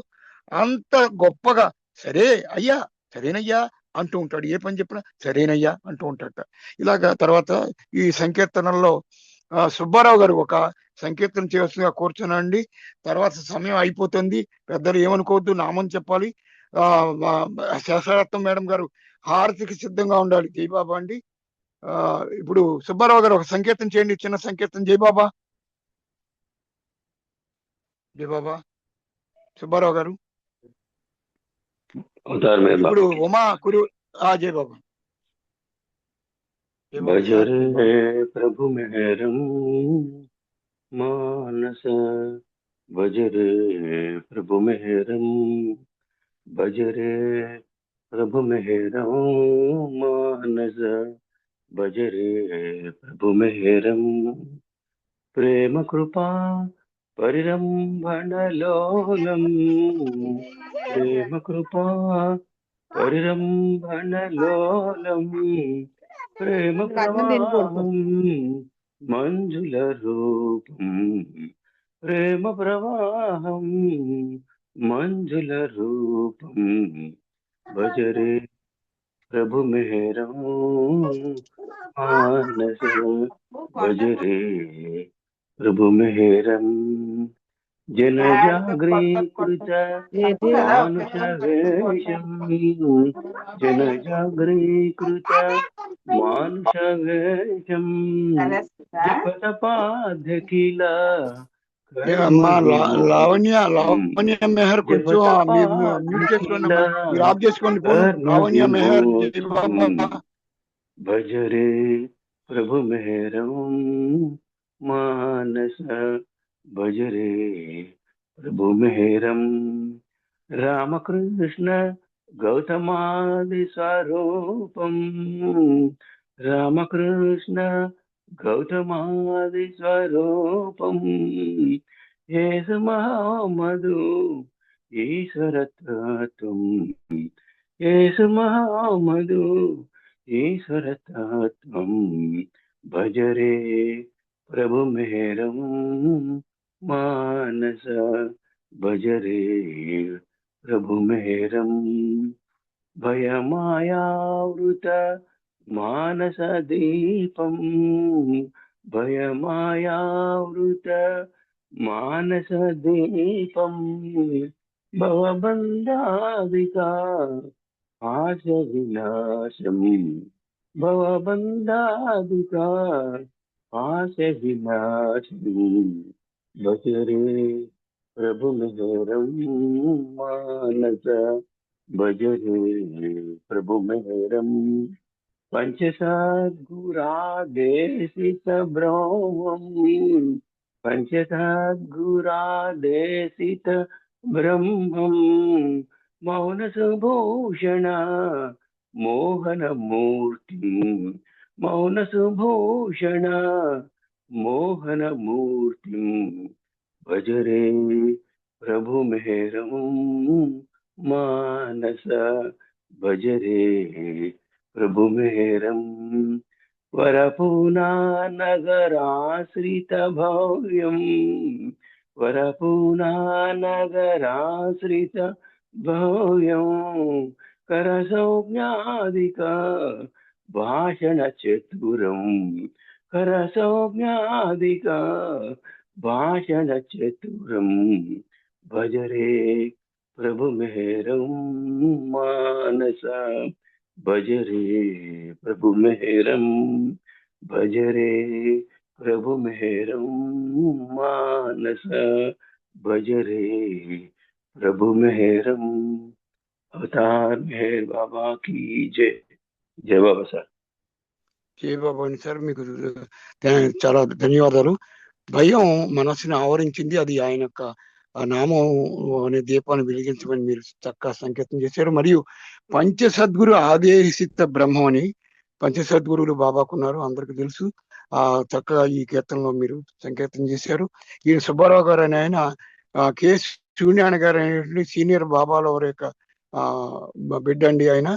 అంత గొప్పగా సరే అయ్యా సరేనయ్యా అంటూ ఉంటాడు. ఏ పని చెప్పినా సరేనయ్యా అంటూ ఉంటాడట. ఇలాగా తర్వాత ఈ సంకీర్తనల్లో సుబ్బారావు గారు ఒక సంకీర్తన చేయవలసిందిగా కూర్చున్నాండి. తర్వాత సమయం అయిపోతుంది, పెద్దలు ఏమనుకోవద్దు, నామం చెప్పాలి. శేషరత్నం మేడం గారు హారతికి సిద్ధంగా ఉండాలి. జై బాబా అండి. ఇప్పుడు సుబ్బారావు గారు ఒక సంకీర్తన చేయండి, చిన్న సంకీర్తన. జై బాబా. జై బాబా. సుబ్బారావు గారు ఇప్పుడు ఉమా కురు. జై బాబా. భజరే ప్రభు మెహరం మానస, భజరే ప్రభు మెహరం, భజరే ప్రభు మెహరం మానస, భజరే ప్రభు మెహరం. ప్రేమ కృపా పరిరంభణలోలం, ప్రేమ కృపా పరిరంభణలోలం, ప్రేమ ప్రవాహం మంజుల రూపం, ప్రేమ ప్రవాహం మంజుల రూపం. భజరే ప్రభు మెహరం మానస, భజరే ప్రభు మెహరం. జనజాగృత మానుష వేషం, జనజాగృత మానుషవేషం జపతపాధ్యఖిల అమ్మా కర్మవిమో లావణ్య మెహర్ కొంచెం మ్యూట్ చేసుకోండి అమ్మా, మీరు ఆఫ్ చేసుకోండి ఫోన్. లావణ్య మెహర్ జై బాబా. భజరే ప్రభు మెహరం మానస భజరే ప్రభు మెహరం రామకృష్ణ గౌతమాది స్వరూపం రామకృష్ణ గౌతమాది స్వరూపం యేసు మహమ్మదు ఈశ్వరతత్వం యేసు మహమ్మదు ఈశ్వరతత్వం భజరే ప్రభు మెహరం మానస భజరే ప్రభు మెహరం భయమాయావృత మానస దీపం భయమాయావృత మానస దీపం భవబంధాదికా ఆశ వినాశం భవబంధాదికా ఆశ వినాశం భజరే ప్రభు మెహరం మానస భజరే ప్రభు మెహరం పంచసద్గురాదేశిత బ్రహ్మం పంచసద్గురాదేశిత బ్రహ్మం మౌన సుభూషణ మోహన మూర్తి మౌన సుభూషణ మోహన మూర్తి భజరే ప్రభు మెహరం మానస భజరే ప్రభు మెహరం వరపూనా నగరాశ్రిత భవ్యం వరపూనా నగరాశ్రిత భవ్యం కరసౌజ్ఞాదిక భాషణ చతురం కరసౌజ్ఞాదిక భాషణ చతురం భజరే ప్రభు మెహరం మానస భజరే ప్రభు మెహరం భజరే ప్రభు మెహరం మానస భజరే ప్రభు మెహరం అవతార్ మెహర్ బాబా की जय జై బాబా సార్. జై బాబా అని సార్, మీకు చాలా ధన్యవాదాలు. భయం మనసుని ఆవరించింది, అది ఆయన యొక్క నామం అనే దీపాన్ని వెలిగించమని మీరు చక్కగా సంకేతం చేశారు. మరియు పంచసద్గురు ఆదేశిత బ్రహ్మం అని పంచసద్గురువులు బాబాకున్నారు, అందరికి తెలుసు. చక్కగా ఈ కీర్తనలో మీరు సంకేతం చేశారు. ఈయన సుబ్బారావు గారు అని ఆయన కె సూర్యనారాయణ గారు అనేటువంటి సీనియర్ బాబాలో వారి యొక్క బిడ్డ అండి, ఆయన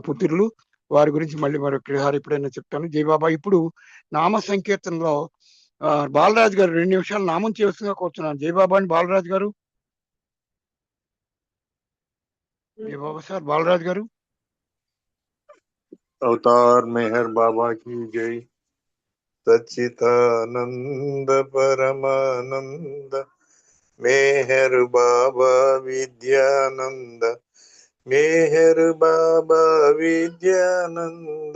పుత్రులు. వారి గురించి మళ్ళీ మరొకసారి ఎప్పుడైనా చెప్తాను. జై బాబా. ఇప్పుడు నామ సంకీర్తనలో బాలరాజు గారు 2 నిమిషాలు నామం చేస్తున్నా కూర్చున్నాను. జై బాబా అని బాలరాజు గారు. జై బాబా సార్. బాలరాజు గారు. अवतार मेहर बाबा की जय। सच्चिदानंद परमानंद मेहर बाबा विद्यानंद मेहर बाबा विद्यानंद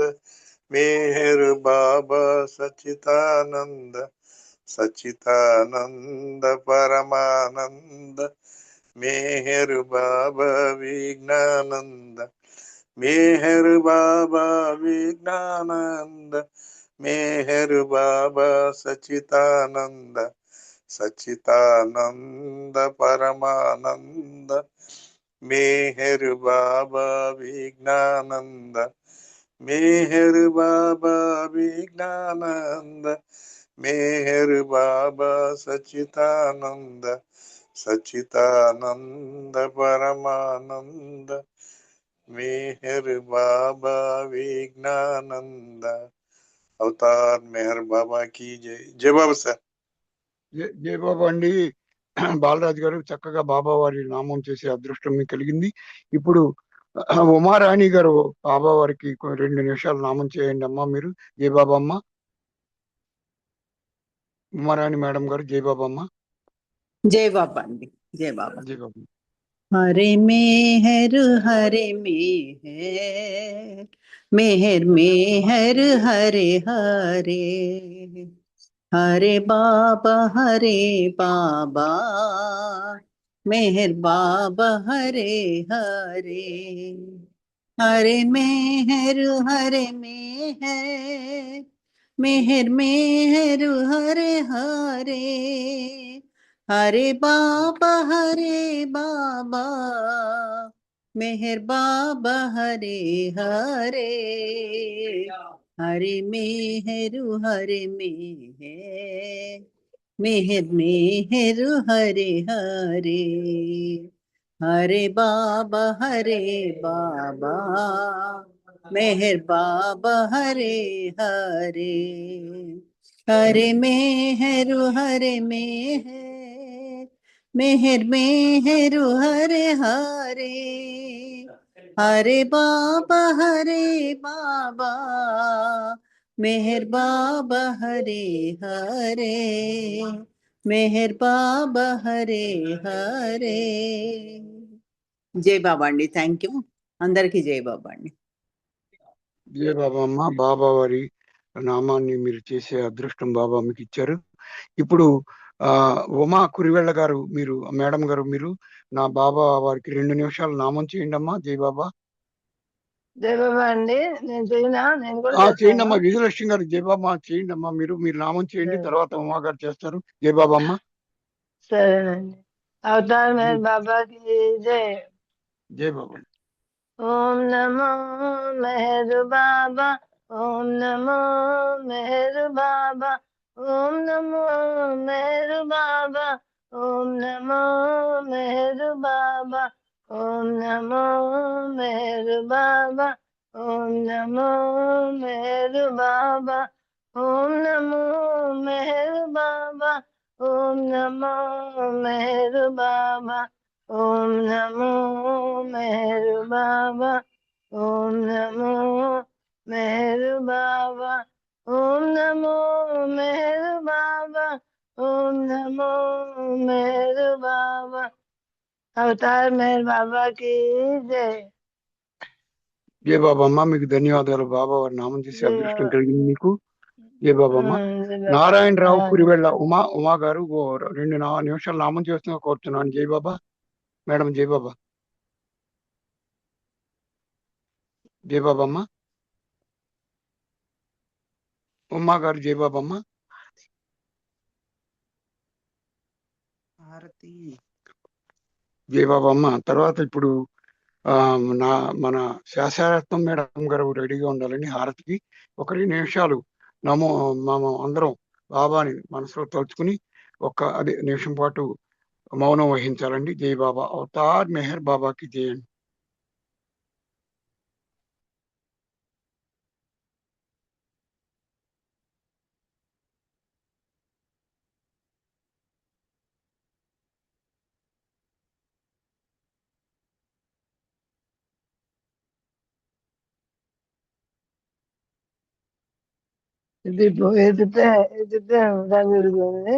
मेहर बाबा सच्चिदानंद सच्चिदानंद परमानंद मेहर बाबा विज्ञानंद मेहर बाबा विज्ञानंद मेहर बाबा सच्चिदानंद सच्चिदानंद परमानंद मेहर बाबा विज्ञानंद मेहर बाबा विज्ञानंद मेहर बाबा सच्चिदानंद सच्चिदानंद परमानंद मेहर बाबा विज्ञानंद। अवतार मेहर बाबा की जय। जय बाबा సార్. జై బాబా అండి. బాలరాజు గారు చక్కగా బాబా వారి నామం చేసే అదృష్టం మీకు కలిగింది. ఇప్పుడు ఉమారాణి గారు బాబా వారికి 2 నిమిషాలు నామం చేయండి అమ్మా మీరు. జై బాబా అమ్మ. ఉమారాణి మేడం గారు. జై బాబా అమ్మ. జై బాబా అండి. జై బాబా. జై బాబా. हरे मेहर हरे मेहर, मेहर मेहर हरे हरे, हरे बाबा मेहर बाबा हरे हरे, हरे मेहर मेहर मेहर हरे हरे, हरे बाबा मेहर बाबा हरे हरे, हरे मेहर मेहर मेहर हरे हरे, हरे बाबा मेहर बाबा हरे हरे, हरे मेहर मेहर मेहर हरे हरे, हरे बाबा मेहर बाबा हरे हरे, मेहर बाबा हरे हरे. జై బాబా అండి. Thank you. అందరికీ జై బాబా అండి. జయ బాబా అమ్మ. బాబా వారి నామాన్ని మీరు చేసే అదృష్టం బాబా మీకు ఇచ్చారు. ఇప్పుడు ఉమా కురివెళ్ళ గారు, మీరు మేడం గారు, మీరు నా బాబా వారికి 2 నిమిషాలు నామం చేయండి అమ్మా. జై బాబా. జై బాబా అండి. నేను చేయనా? నేను కూడా చేయండి అమ్మా. విజయలక్ష్మి గారు జై బాబా చేయండి అమ్మా. మీరు నామం చేయండి, తర్వాత ఉమా గారు చేస్తారు. జై బాబా అమ్మ. సరేనండి. అవతార్ మేర్ బాబాకి జై. జై బాబా. ఓం నమో మెహర్ బాబా, ఓం నమో మెహర్ బాబా, ఓం నమో మెహర్ బాబా, ఓం నమో మెహర్ బాబా, ఓం నమో మెహర్ బాబా, ఓం నమో మెహర్ బాబా, ఓం నమో మెహర్ బాబా, ఓం నమో మెహర్ బాబా, ఓం నమో మెహర్ బాబా, ఓం నమో మెహర్ బాబా, ఓం నమో మెహర్ బాబా, ఓం నమో మెహర్ బాబా. అవతార్ మెహర్ బాబాకి జై. జై బాబా అమ్మ. మీకు ధన్యవాదాలు. బాబా వారి నామం చేసే అదృష్టం కలిగింది మీకు. జై బాబా అమ్మ. నారాయణరావు కురివెళ్ళ ఉమా గారు 2 నిమిషాలు నామం చేస్తున్నా కోరుతున్నాను. జై బాబా మేడం. జై బాబా. జై బాబా అమ్మ. ఉమ్మా గారు జై బాబా అమ్మ. జై బాబా అమ్మ. తర్వాత ఇప్పుడు మన శాస్త్రరత్నం మేడం గారు రెడీగా ఉండాలని హారతికి 1 నిమిషాలు మనం అందరం బాబాని మనసులో తలుచుకుని అదే నిమిషం పాటు మౌనం వహించాలండి. జై బాబా. అవతార్ మెహర్ బాబాకి జై అండి. ఇది ఎదితే దాని జరుగుతుంది.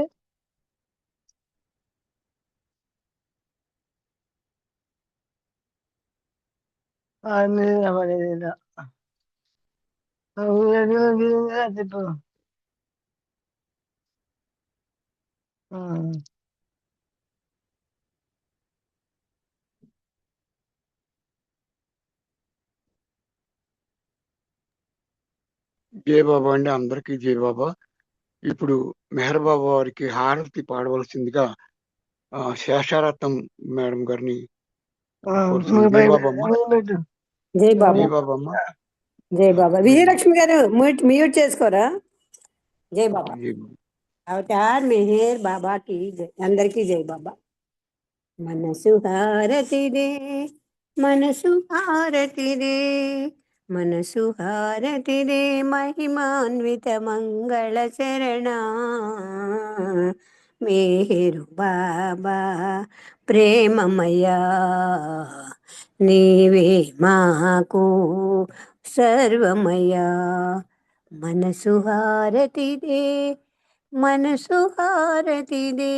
అవ్వలేదు. తిప్పు. జై బాబా అండి. అందరికీ జై బాబా. ఇప్పుడు మెహర్ బాబా వారికి హారతి పాడవలసిందిగా శేషారత్నం మేడం గారిని జై బాబా అమ్మ. జై బాబా. జై బాబా అమ్మ. జై బాబా. విజయలక్ష్మి గారు మ్యూట్ చేసుకోరా. జై బాబా. అవతార్ మెహర్ బాబాకి జై. అందరికీ జై బాబా. మనసు హారతిదే, మనసు హారతిదే, మనసు హారతిదే, మహిమాన్విత మంగళ శరణ మేరు బాబా ప్రేమమయా, నీవే మాకు సర్వమయా. మనసు హారతిదే, మనసు హారతిదే.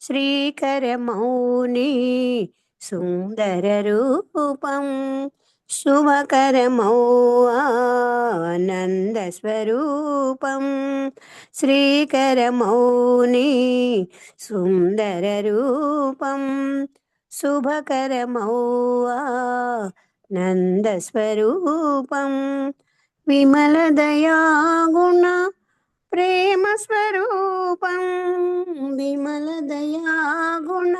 శ్రీకరమౌని సుందర రూపం శుభకరమౌ ఆనంద స్వరూపం శ్రీకరమౌని సుందర రూపం శుభకరమౌ ఆనంద స్వరూపం విమల దయాగుణ ప్రేమ స్వరూపం విమల దయాగుణ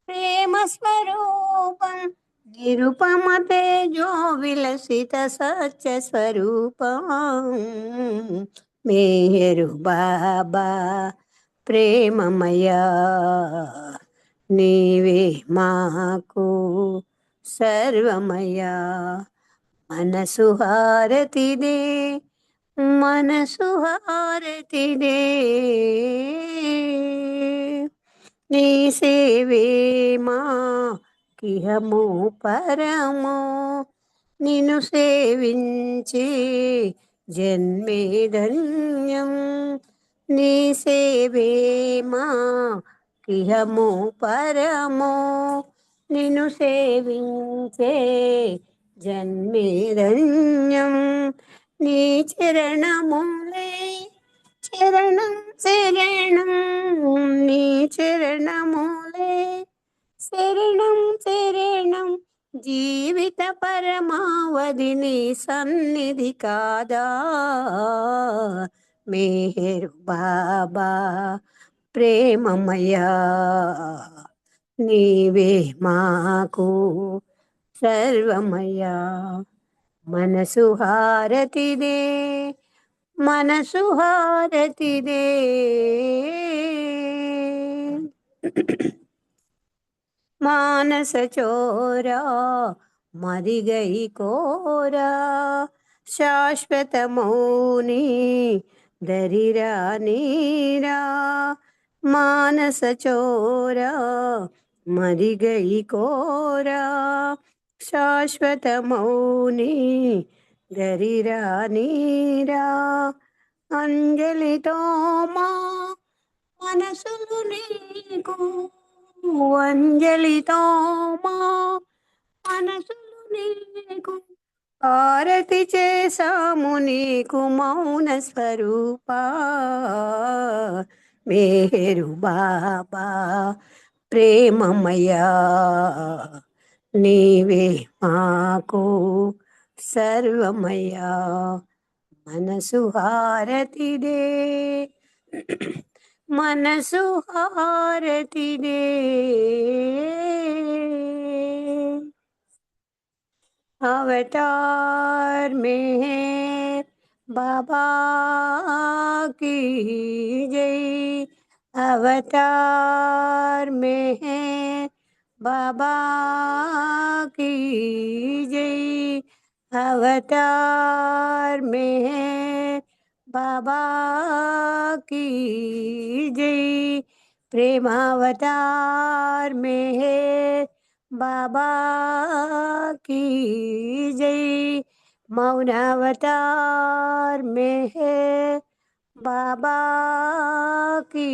ప్రేమ స్వరూపం నిరుపమ తేజో విలసిత సత్య స్వరూపం మేరు బాబా ప్రేమమయా నీవే మాకు సర్వమయా మనసు హారతిదే మనసు హారతిదే నీ సేవే మాకిహము పరము నిన్ను సేవించి జన్మే ధన్యం నీ సేవే మాకిహము పరము నిన్ను సేవించే జన్మే ధన్యం నీ చరణములే చరణం శరణం నీ చరణములే శరణం శరణం జీవిత పరమావధి నీ సన్నిధి కాదా మేరు బాబా ప్రేమమయా నీవే మాకు సర్వమయా మనసు హారతిదే మనసు హారతిదే మానస చోరా మదిగై కోరా శాశ్వత మౌని దరిరా నీరా మానస చోరా మదిగై కోరా శాశ్వత మౌని దరిరా నీరా అంజలితో మా మనసులు నీకు అంజలితో మా మనసులు నీకు ఆరతి చేసాము నీకు మౌన స్వరూపా మేరు బాబా ప్రేమమయా నీవే మాకు సర్వమయా మనసు హారతిదే మనసు హారతిదే अवतार में बाबा की जय अवतार में बाबा की जय अवतार में बाबा की जय प्रेमावतार में है बाबा की जय मौनावतार में है बाबा की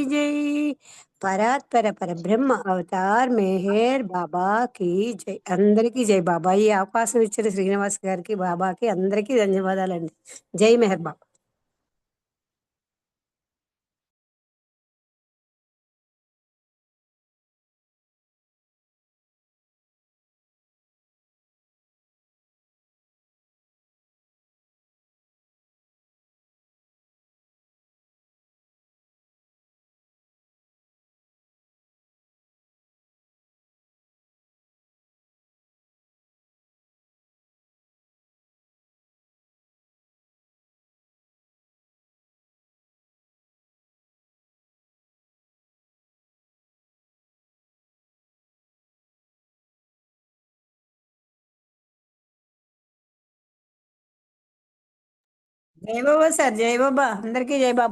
जय పరాత్పర పరబ్రహ్మ అవతార్ మెహర్ బాబాకి జై అందరికీ జై బాబా ఈ అవకాశం ఇచ్చిన శ్రీనివాస్ గారికి బాబాకి అందరికీ ధన్యవాదాలండి జై మెహర్ బాబా జై బాబా సార్ జై బాబా అందరికీ జై బాబా